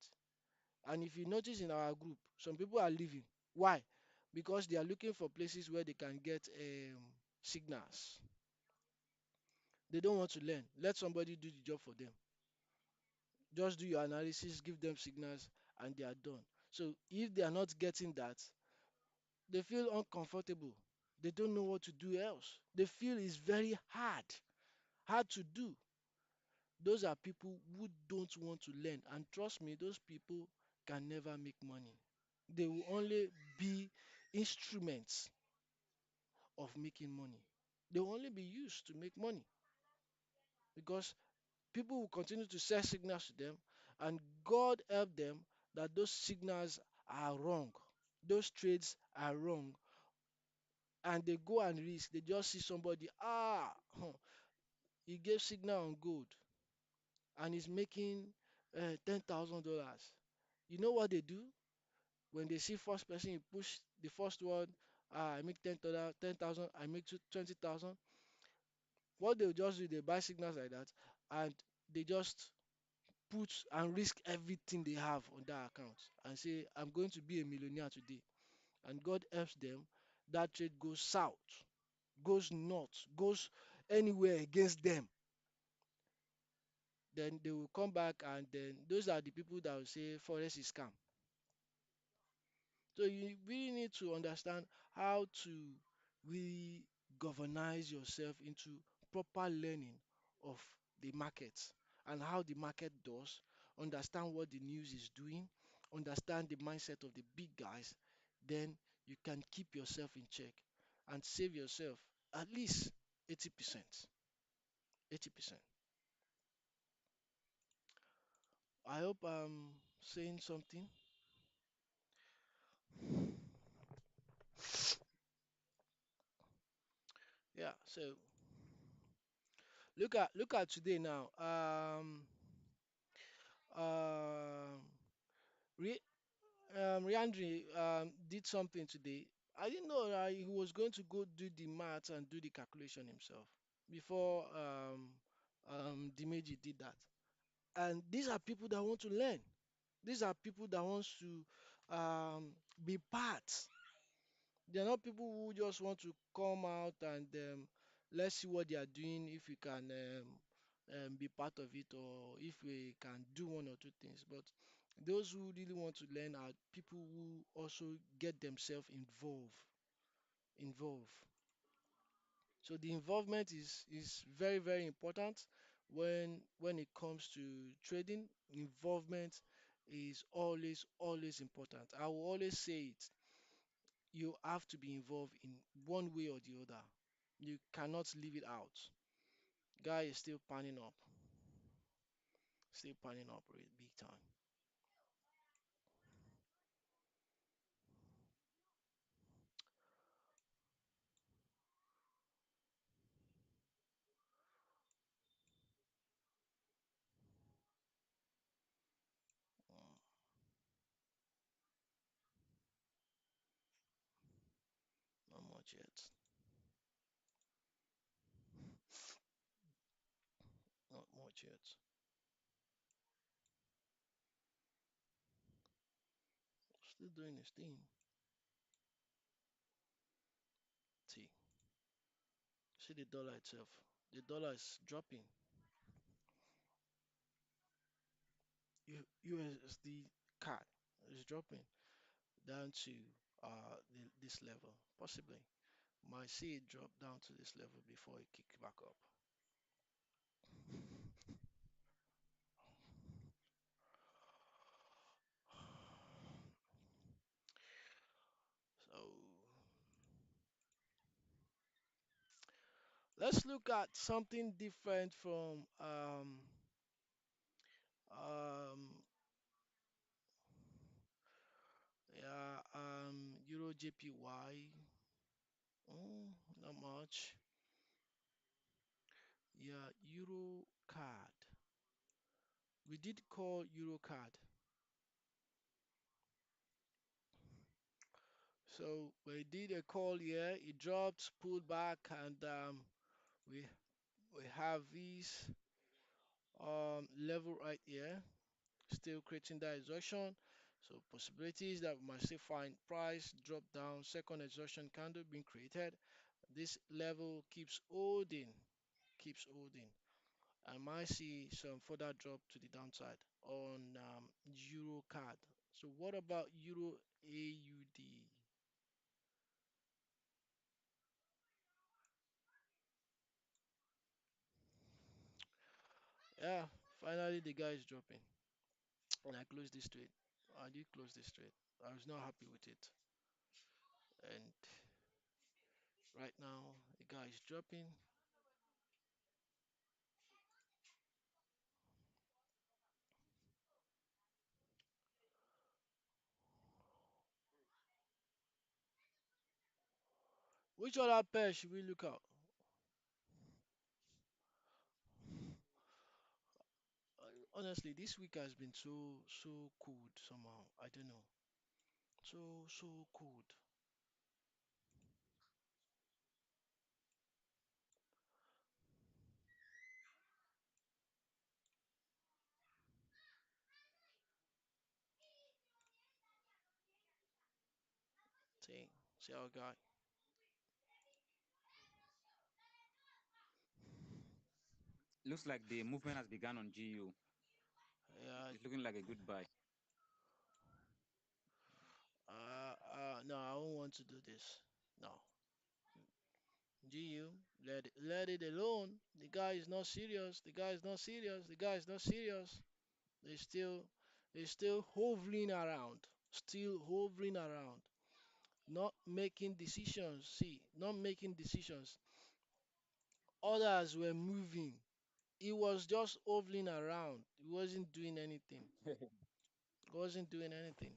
And if you notice in our group, some people are leaving. Why? Because they are looking for places where they can get signals. They don't want to learn. Let somebody do the job for them. Just do your analysis, give them signals, and they are done. So if they are not getting that, they feel uncomfortable. They don't know what to do else. They feel it's very hard to do. Those are people who don't want to learn. And trust me, those people can never make money. They will only be instruments of making money. They will only be used to make money because people will continue to sell signals to them, and God help them that those signals are wrong. Those trades are wrong, and they go and risk. They just see somebody, he gave signal on gold and he's making $10,000. You know what they do? When they see first person, you push the first one, I make 10,000, I make 20,000. What they'll just do, they buy signals like that and they just put and risk everything they have on that account and say, I'm going to be a millionaire today. And God helps them, that trade goes south, goes north, goes anywhere against them. Then they will come back, and then those are the people that will say forex is scam. So you really need to understand how to really governize yourself into proper learning of the market and how the market does, understand what the news is doing, understand the mindset of the big guys, then you can keep yourself in check and save yourself at least 80%. 80%. I hope I'm saying something. Yeah, so look at today now. Um, Re, Riandri did something today. I didn't know that he was going to go do the maths and do the calculation himself before Dimeji did that. And these are people that want to learn. These are people that wants to be part. They're not people who just want to come out and let's see what they are doing, if we can be part of it, or if we can do one or two things. But those who really want to learn are people who also get themselves involved. So the involvement is very, very important when it comes to trading. Involvement is always important. I will always say it. You have to be involved in one way or the other. You cannot leave it out. Guy is still panning up big time. Mm. much yet. Not much yet. Still doing his thing. See, see the dollar itself. The dollar is dropping. USD CAD is dropping down to this level. Possibly might see it drop down to this level before it kick back up. So let's look at something different from um, yeah, Euro JPY. Not much. Yeah, Euro card. We did call Euro card. So we did a call here. It dropped, pulled back, and we we have this level right here, still creating that exhaustion. So possibilities that we might still find price drop down, second exhaustion candle being created. This level keeps holding. I might see some further drop to the downside on Euro card. So what about Euro AUD? Yeah, finally the guy is dropping. And I closed this trade. I did close this trade. I was not happy with it. And right now the guy is dropping. Which other pair should we look at? Honestly, this week has been so cold somehow. I don't know. So cold. See our guy. Looks like the movement has begun on GU. Yeah. It's looking like a good buy. No, I don't want to do this. No. GU, let it alone. The guy is not serious. The guy is not serious. The guy is not serious. They still, they still hovering around. Still hovering around. Not making decisions. See, not making decisions. Others were moving. He was just hovering around. He wasn't doing anything. He wasn't doing anything.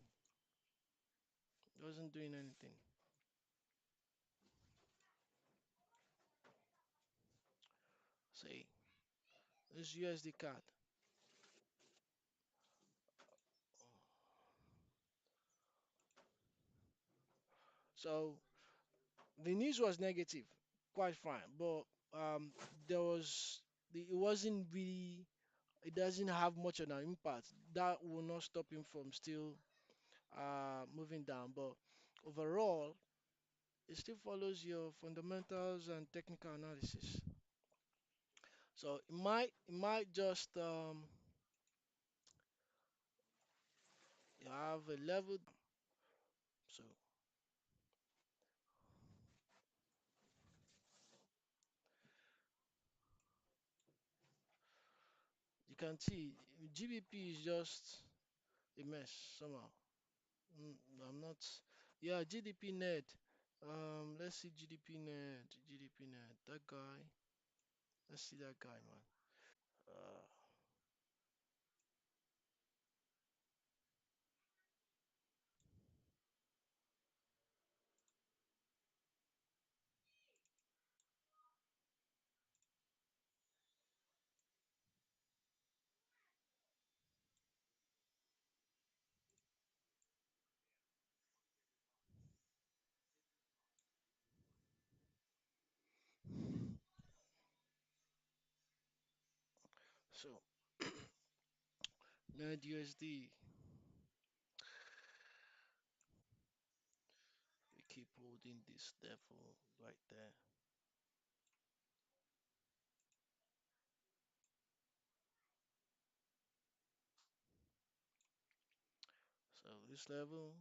He wasn't doing anything. See, this USD card. So the news was negative, quite fine, but there was it wasn't really. It doesn't have much of an impact. That will not stop him from still moving down. But overall, it still follows your fundamentals and technical analysis. So it might just you have a level. So you can see GBP is just a mess somehow. I'm not. Yeah, GDP net. Let's see GDP net. GDP net. That guy. Let's see that guy, man. Uh, So net USD, we keep holding this level right there. So this level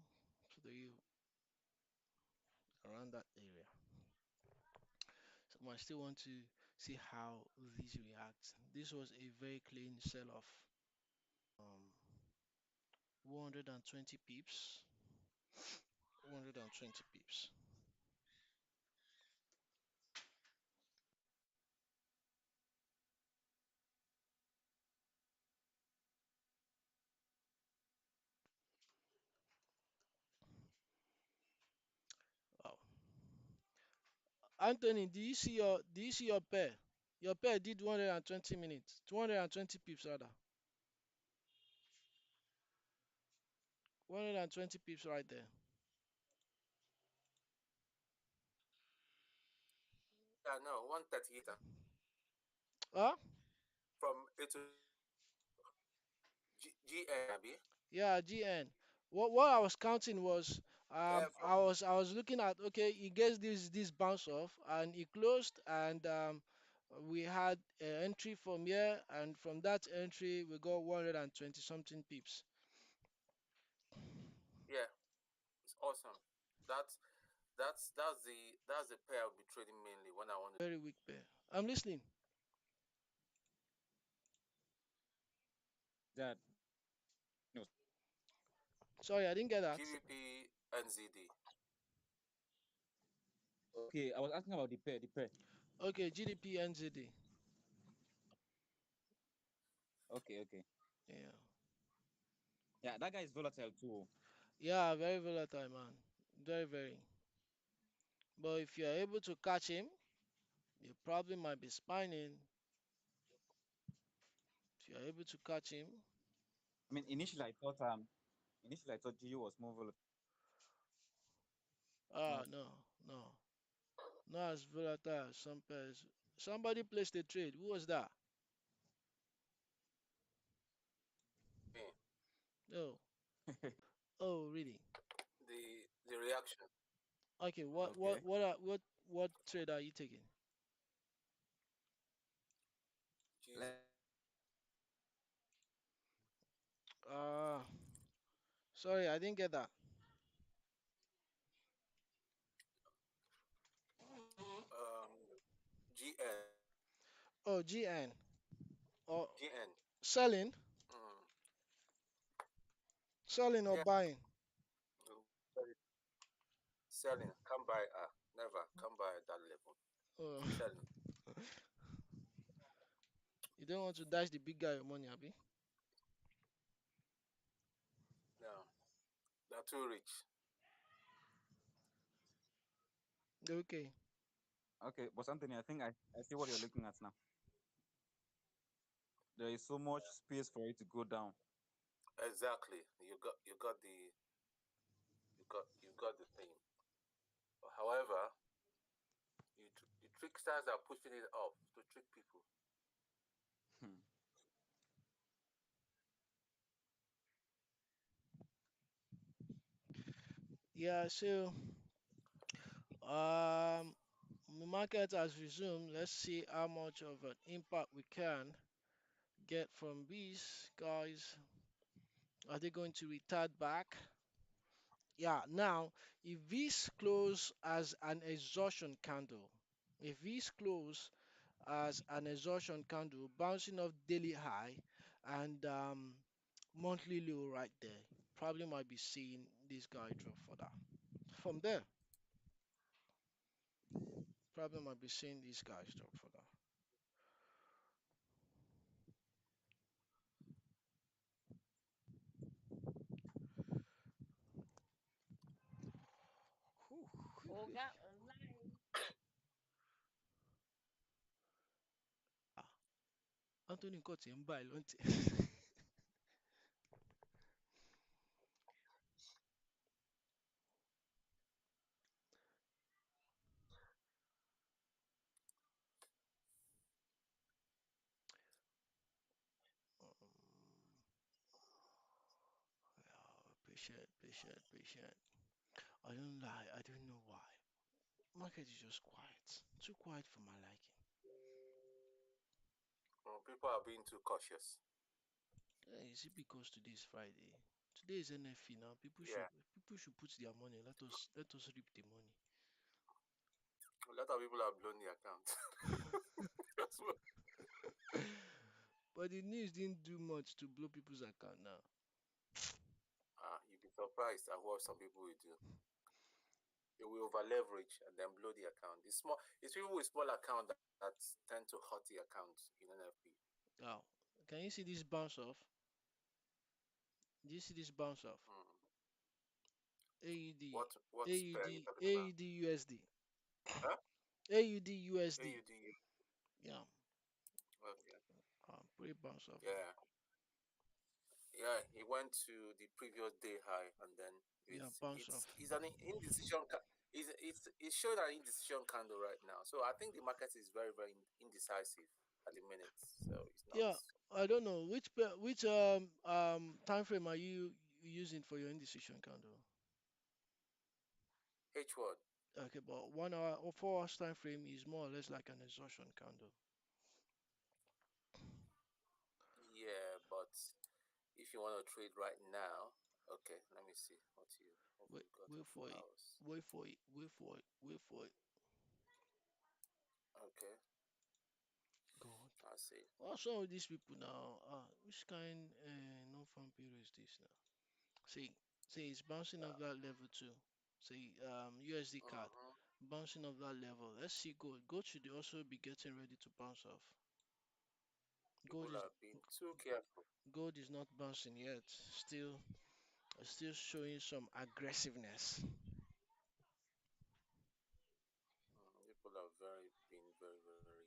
to the around that area. So I still want to see how these react. This was a very clean sell-off. 120 pips. 120 pips. Wow. Anthony, do you see your pair? Your pair did 120 minutes. 220 pips rather. 120 pips right there. Yeah, no, 138 Huh? from A to GN, Abi. Yeah, GN. What I was counting was Yeah, I was looking at, okay, he gets this bounce off and he closed, and we had an entry from here, and from that entry we got 120 something pips. yeah, it's awesome. That's that's the pair I'll be trading mainly when I want to. Very weak pair. I'm listening. That Sorry, I didn't get that. GBP NZD. okay. I was asking about the pair. The pair. Okay, GDP NZD. Okay, okay. Yeah. Yeah, that guy is volatile too. Yeah, very volatile, man. Very, very. But if you're able to catch him, you probably might be spinning. If you're able to catch him, I mean, initially I thought GU was more volatile. no, no. Not as volatile as some pairs. Somebody placed a trade. Who was that? Me. Oh, oh, really? The reaction. Okay, Okay. what trade are you taking? GZ. Uh, sorry, I didn't get that. GN. Oh, GN. Or GN. selling, Mm, selling or yeah. buying? Selling. Come buy. Never. Come buy at that level. Oh, Selling. you don't want to dash the big guy your money, Abby? No. They're too rich. Okay. Okay, but Anthony, I think I see what you're looking at now. There is so much space for it to go down. Exactly. You got the thing. However, the tricksters are pushing it up to trick people. Hmm. Yeah, so um the market has resumed. Let's see how much of an impact we can get from these guys. Are they going to retard back? Yeah, now if this close as an exhaustion candle, if this close as an exhaustion candle bouncing off daily high and monthly low right there, probably might be seeing this guy drop further. From there, probably might be seeing these guys drop further. Whew. Ah, Anthony nǹkan tí ń bá ẹ lọ́ntì. patient, patient, patient. I don't lie. I don't know why. Market is just quiet. Too quiet for my liking. People are being too cautious. Is it because today is Friday? Today is NFE now. Yeah, People should put their money. Let us reap the money. a lot of people have blown the account. That's what. But the news didn't do much to blow people's account now. You'd be surprised at what some people will do. They will over leverage and then blow the account. It's small. It's people with small account that tend to hurt the account in NFP. Wow. Can you see this bounce off? Do you see this bounce off? Mm. AUD, What pair are you AUD, talking about? AUD, USD, Huh? AUD, USD. AUD. Yeah, Okay. pretty bounce off now. Yeah. Yeah. He went to the previous day high and then Yeah, it's bounce it's off. it's an indecision. It's showing an indecision candle right now. So I think the market is very very indecisive at the minute. So it's not Yeah, I don't know which time frame are you using for your indecision candle? H1. Okay, but 1 hour or 4 hours time frame is more or less like an exhaustion candle. Yeah, but if you want to trade right now, okay, let me see what Wait, we've got wait on for full it, hours. wait for it, wait for it, wait for it. Okay, God, I see. what's wrong with these people now? Which kind non-farm period is this now? See, see, it's bouncing off Uh, that level too. See, USD card mhm. bouncing off that level. Let's see gold. Gold should also be getting ready to bounce off. Gold People is are being too careful. gold is not bouncing yet. Still showing some aggressiveness. People are being very very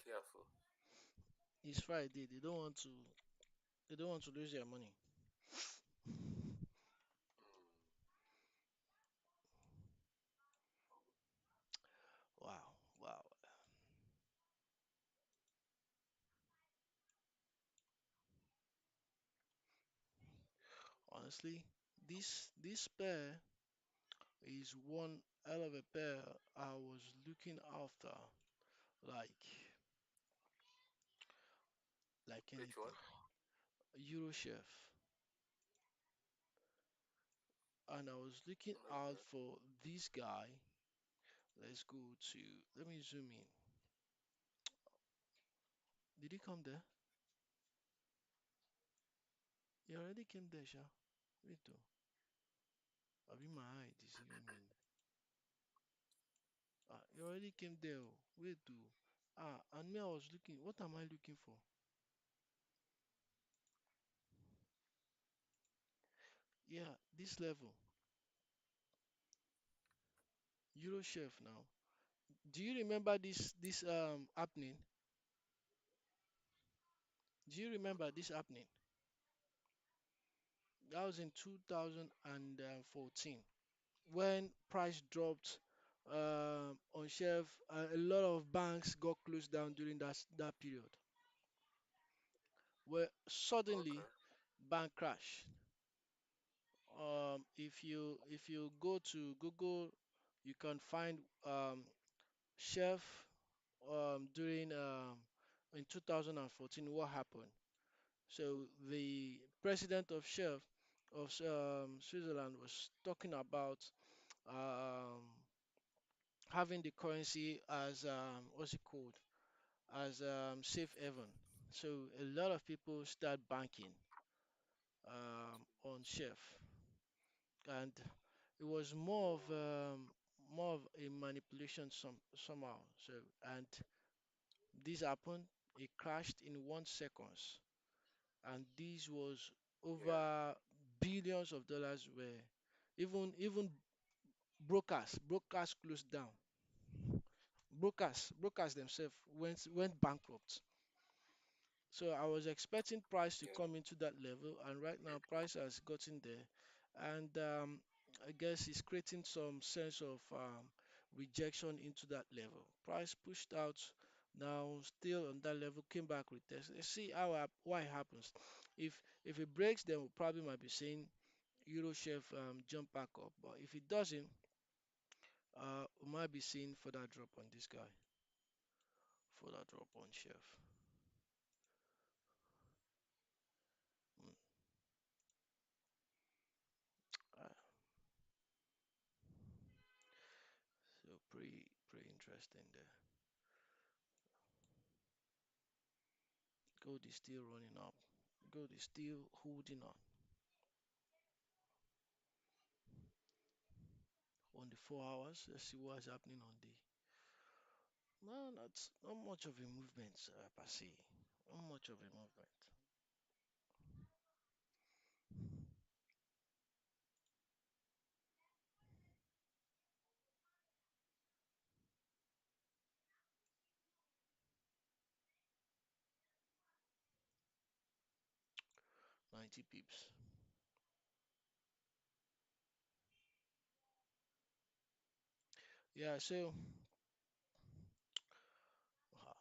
careful. It's Friday. They don't want to lose their money. Mm. Wow, wow. Honestly, this pair is one hell of a pair I was looking after like like Which one? anything. Euro chef. And I was looking out Okay. for this guy. Let me zoom in. Did he come there? He already came there, Sha. Wait though. I've been my eye deceiving me. He already came there. Oh. Wait though. And me I was looking. What am I looking for? Yeah, this level. Euro chef now. Do you remember this happening? Do you remember this happening? That was in 2014 when price dropped on shelf. A lot of banks got closed down during that period, where suddenly Okay. bank crash. If you go to Google, you can find shelf during in 2014 what happened. So the president of Chef of Switzerland was talking about um, having the currency as what's it called, as safe haven. So a lot of people start banking on Chef, and it was Mm. more of a manipulation somehow. So and this happened. It crashed in 1 seconds, and this was Yeah. over billions of dollars. Were even brokers closed down. Brokers themselves went bankrupt. So I was expecting price to Yeah. come into that level, and right now price has gotten there, and I guess it's creating some sense of rejection into that level. Price pushed out, now still on that level, came back retest. Let's see why it happens. If it breaks, then we probably might be saying Euro chef jump back up. But if it doesn't, we might be seeing further drop on this guy. Further drop on chef. Mm, uh, so pretty interesting there. Gold is still running up. Gold is still holding on the 4 hours. Let's see what's happening on the. No, that's not much of a movement, per se. Not much of a movement. 90 pips. Yeah, so uh,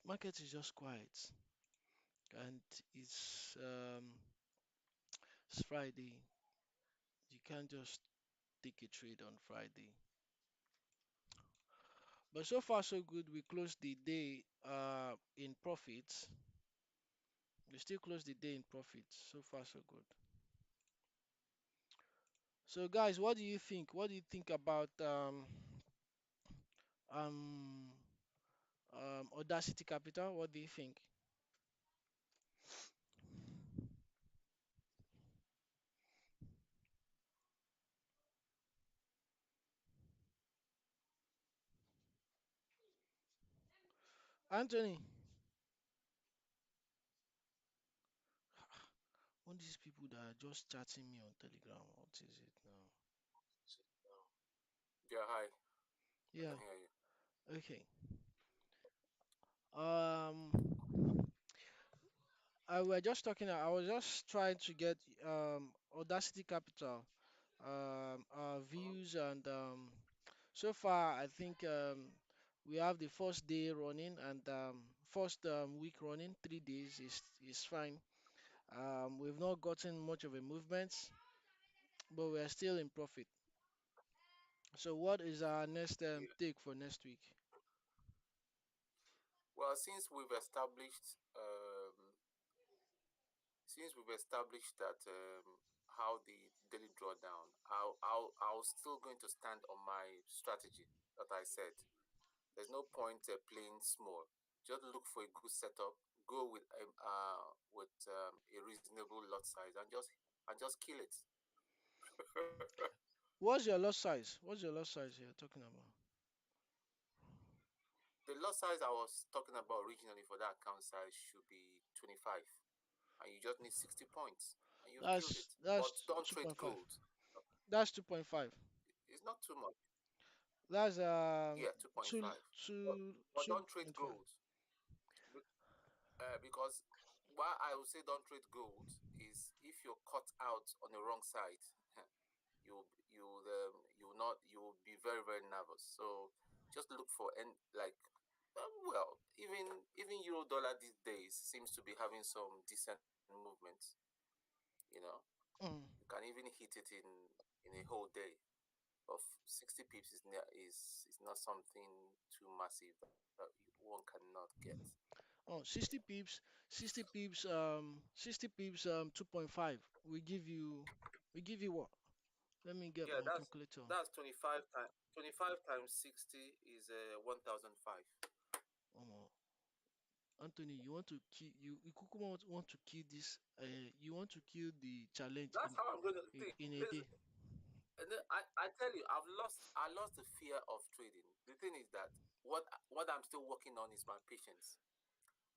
market is just quiet, and it's um it's Friday. You can't just take a trade on Friday. But so far so good. We closed the day in profits. We still close the day in profits. So far so good. So guys, what do you think? What do you think about um Audacity Capital? What do you think? Anthony, one of these people that are just chatting me on Telegram. What is it now? Yeah, hi. I can Yeah, hear you. okay. Um I was just talking, I was just trying to get Audacity Capital Mhm. views, and so far I think we have the first day running, and first week running, 3 days is fine. We've not gotten much of a movement, but we are still in profit. So what is our next Yeah. take for next week? Well, since we've established that how the daily drawdown, I'll still going to stand on my strategy that I said. There's no point playing small. Just look for a good setup. Go with a reasonable lot size and just kill it. What's your lot size? What's your lot size you're talking about? The lot size I was talking about originally for that account size should be 25, and you just need 60 points, and you've killed That's it. But that's don't trade 2.5. gold. That's 2.5. It's not too much. That's Yeah, two 2.5. But, two but don't trade 2.5. gold because why I would say don't trade gold is if you're caught out on the wrong side, you'll be very very nervous. So just look for and like well even euro dollar these days seems to be having some decent movements. You know, Mm. you can even hit it in a whole day. Of 60 pips is not something too massive that one cannot get. Oh, 60 pips, 60 pips, 2.5. We give you what? Let me get Yeah, my calculator. that's 25 times 60 is 1005. Um, Anthony, you want to kill you kuku want to kill this you want to kill the challenge That's how I'm going to think. in a day. And then I tell you, I lost the fear of trading. The thing is that what I'm still working on is my patience.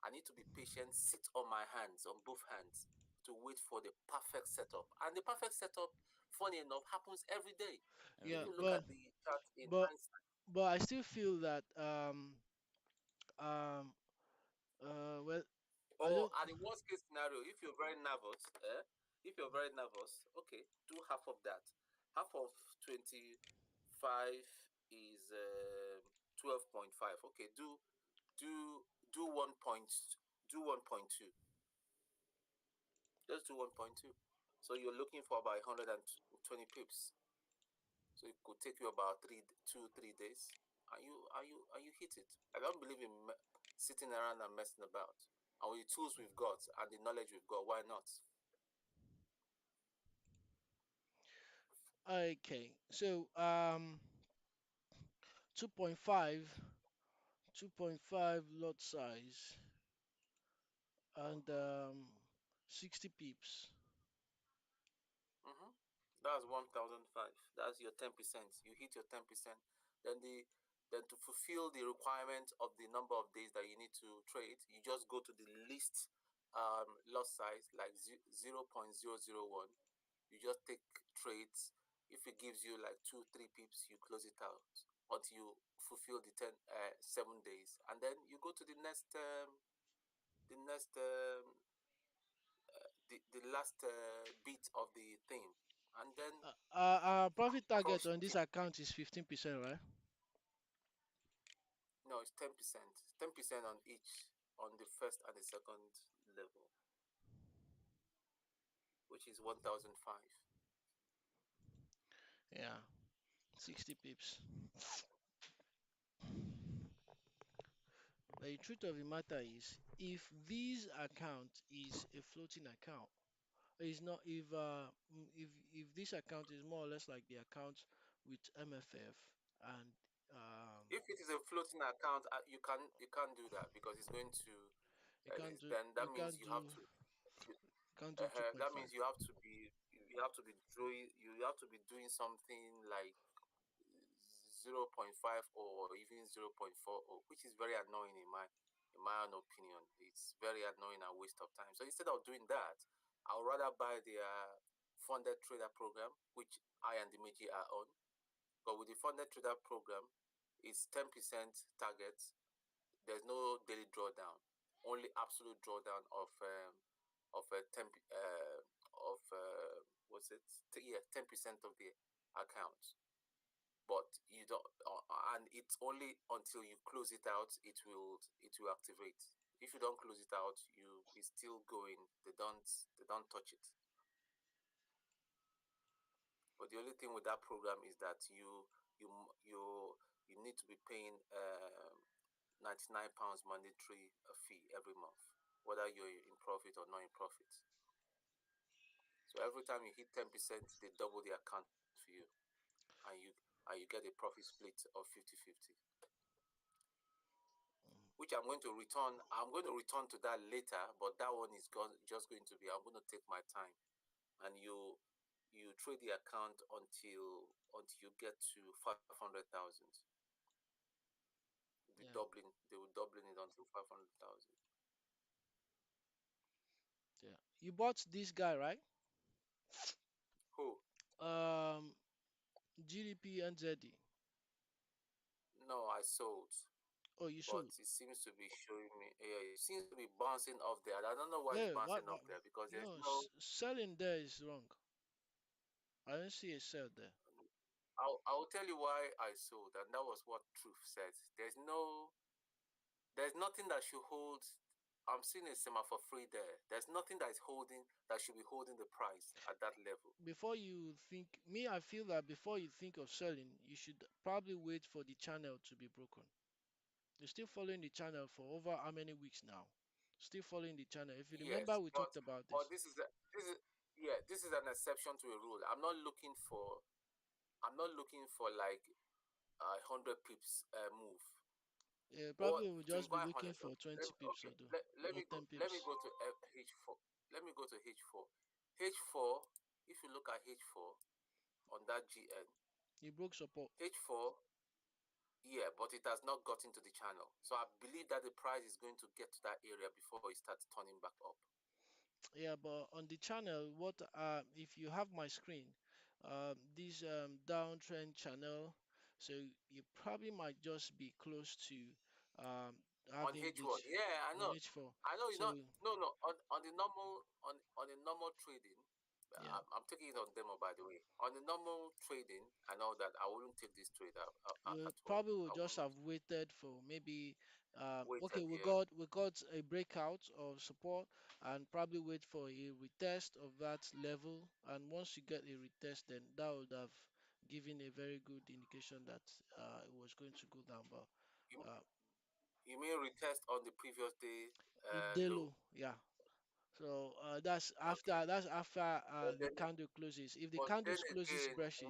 I need to be patient, sit on my hands, on both hands, to wait for the perfect setup. And the perfect setup, funny enough, happens every day. If Yeah, Every you day. look but at the chart in but hindsight, but I still feel that Um. Well, I Or don't. at the worst case scenario, if you're very nervous, if you're very nervous, okay, do half of that. Half of 25 is 12.5. Okay, do 1.2. Just do 1.2. So you're looking for about 120 pips. So it could take you about 3 days. And you hit it. I don't believe in sitting around and messing about. And with the tools we've got and the knowledge we've got, why not? Okay. So 2.5, 2.5 lot size and Mm-hmm. 60 pips. Mm-hmm. That's 1,005. That's your 10%. You hit your 10%. Then to fulfill the requirement of the number of days that you need to trade, you just go to the least lot size, like 0.001. You just take trades. If it gives you like 2 3 pips, you close it out until you fulfill the 7 days, and then you go to the next the last bit of the thing, and then Our profit target cross on this check. account is 15%, right? No, it's 10%. 10% on each, on the first and the second level, which is 1,005. Yeah, 60 pips. But the truth of the matter is, if this account is a floating account, it's not. If this account is more or less like the account with MFF and If it is a floating account, you can't do that because it's going to. Then that you means can't you have do to. you can't do That 2.5. means you have to be doing something like 0.5 or even 0.40, which is very annoying in my own opinion. It's very annoying and waste of time. So instead of doing that, I would rather buy the funded trader program, which I and Dimeji are on. But with the funded trader program, it's 10% target. There's no daily drawdown, only absolute drawdown of a 10 of what's it? Yeah, 10% of the account. But you don't, and it's only until you close it out it will activate. If you don't close it out, it's still going. They don't touch it. But the only thing with that program is that you need to be paying £99 mandatory fee every month, whether you're in profit or not in profit. So every time you hit 10%, they double the account for you, and you get a profit split of 50-50, Mm, which I'm going to return. I'm going to return to that later, but that one is just going to be. I'm going to take my time, and you trade the account until you get to 500,000. Be yeah, doubling. They will doubling it until 500,000. yeah. You bought this guy, right? Who? Um, GDP and ZD. No, I sold. Oh, you But sold. it seems to be showing me. Yeah, it seems to be bouncing off there. I don't know why it's Yeah, bouncing off there because there's no, no. selling there is wrong. I don't see a sell there. I'll tell you why I sold, and that was what Truth said. There's nothing that should hold. I'm seeing a semaphore free there. There's nothing that should be holding the price at that level. Before you think, me, I feel that before you think of selling, you should probably wait for the channel to be broken. You're still following the channel for over how many weeks now? Still following the channel. If you remember, Yes, we but talked about but this. this is an exception to a rule. I'm not looking for like 100 pips move. Yeah, Or probably we'll to be just be quite looking honest, for okay, 20 pips okay, or do let or me go. 10 Let me pips. go to H4. Let me go to H4. H4. If you look at H4 on that GN, You broke support. H4, yeah, but it has not gotten to the channel. So I believe that the price is going to get to that area before it starts turning back up. Yeah, but on the channel, what if you have my screen, this downtrend channel, so you probably might just be close to have on him H1. bleach Yeah, I on know. H4. I know. You know. So No, no. On the normal on the normal trading, yeah, I'm taking it on demo by the way. On the normal trading and all that, I wouldn't take this trade you at all. probably will I just wouldn't have waited for maybe okay, waited. we Yeah. got a breakout of support, and probably wait for a retest of that level, and once you get a retest, then that would have given a very good indication that it was going to go down. But You, uh, you mean retest on the previous day the day low? low, yeah. So Okay. that's after But the then candle closes. If the but candle then closes again, bearish,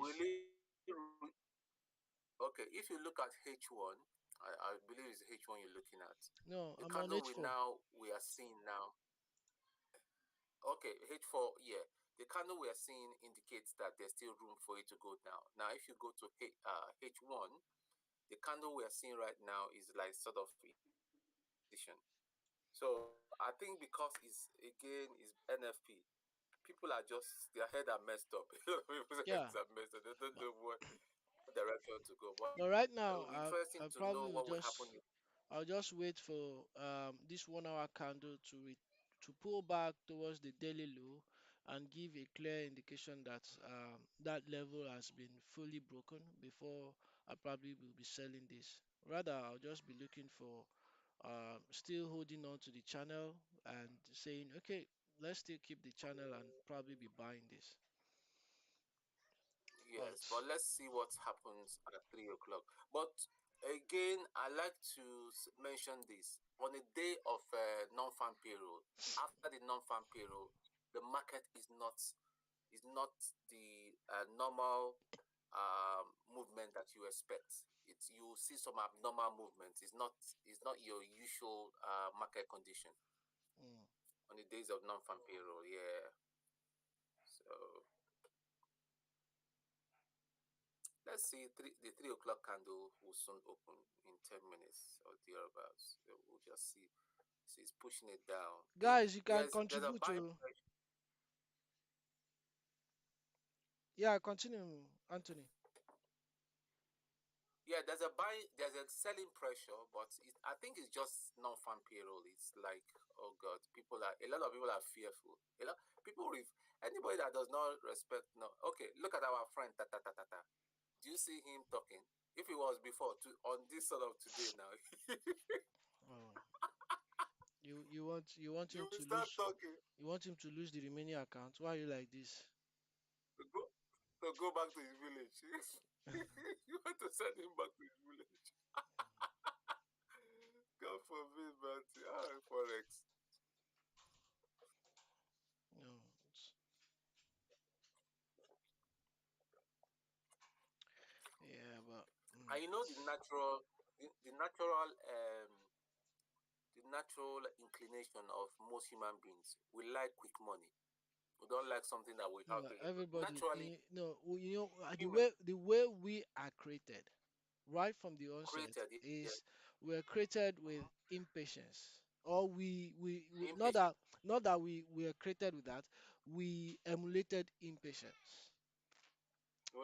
okay, if you look at H1, I believe it's H1 you're looking at. no, The I'm on candle H4. we are seeing now. Okay, H4, yeah. The candle we are seeing indicates that there's still room for it to go down. Now, if you go to H1, the candle we are seeing right now is like sort of indecision. So I think because is NFP, people are just their head are messed up. People's Yeah, heads are messed up. They don't but know what direction to go. But right it now will be interesting I to know probably will what will happen. just I'll just wait for this 1 hour candle to pull back towards the daily low and give a clear indication that that level has been fully broken before I probably will be selling this. Rather, I'll just be looking for still holding on to the channel and saying, okay, let's still keep the channel and probably be buying this. Yes, but But let's see what happens at 3 o'clock. But again, I like to mention this on a day of non-farm payroll. After the non-farm payroll, the market is not the normal movement that you expect. It's you see some abnormal movements. It's not your usual market condition mm, on the days of non-farm payroll. Yeah, so let's see, the 3 o'clock candle will soon open in 10 minutes or thereabouts. We'll just see. See, it's pushing it down. guys, you can There's a contribute buying to. pressure. Yeah, continue, Anthony. Yeah, there's a selling pressure, but I think it's just non-farm payroll. It's like, oh God, a lot of people are fearful. A lot people anybody that does not respect. No, okay, look at our friend Tata Tata. Tata. Do you see him talking? If it was before on this sort of today now, Oh, you want you him will to start lose talking. you want him to lose the remaining account. Why are you like this? To go to go back to his village. You want to send him back to his village. God forbid, but forex. No, yeah, but And you know the natural inclination of most human beings. We like quick money. We don't like something that we have no, to everybody. naturally No, the human way we are created, right from the onset, created. Yeah, is we're created with impatience. Or we impatient. not that we are created with that. We emulated impatience.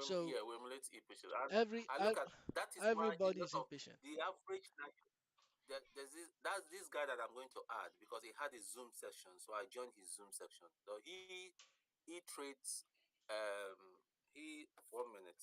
So We emulate impatient. And every I look ev- at that is why a everybody lot is of impatient. the average there's this guy that I'm going to add because he had a Zoom session, so I joined his Zoom section. So he trades he 1 minute.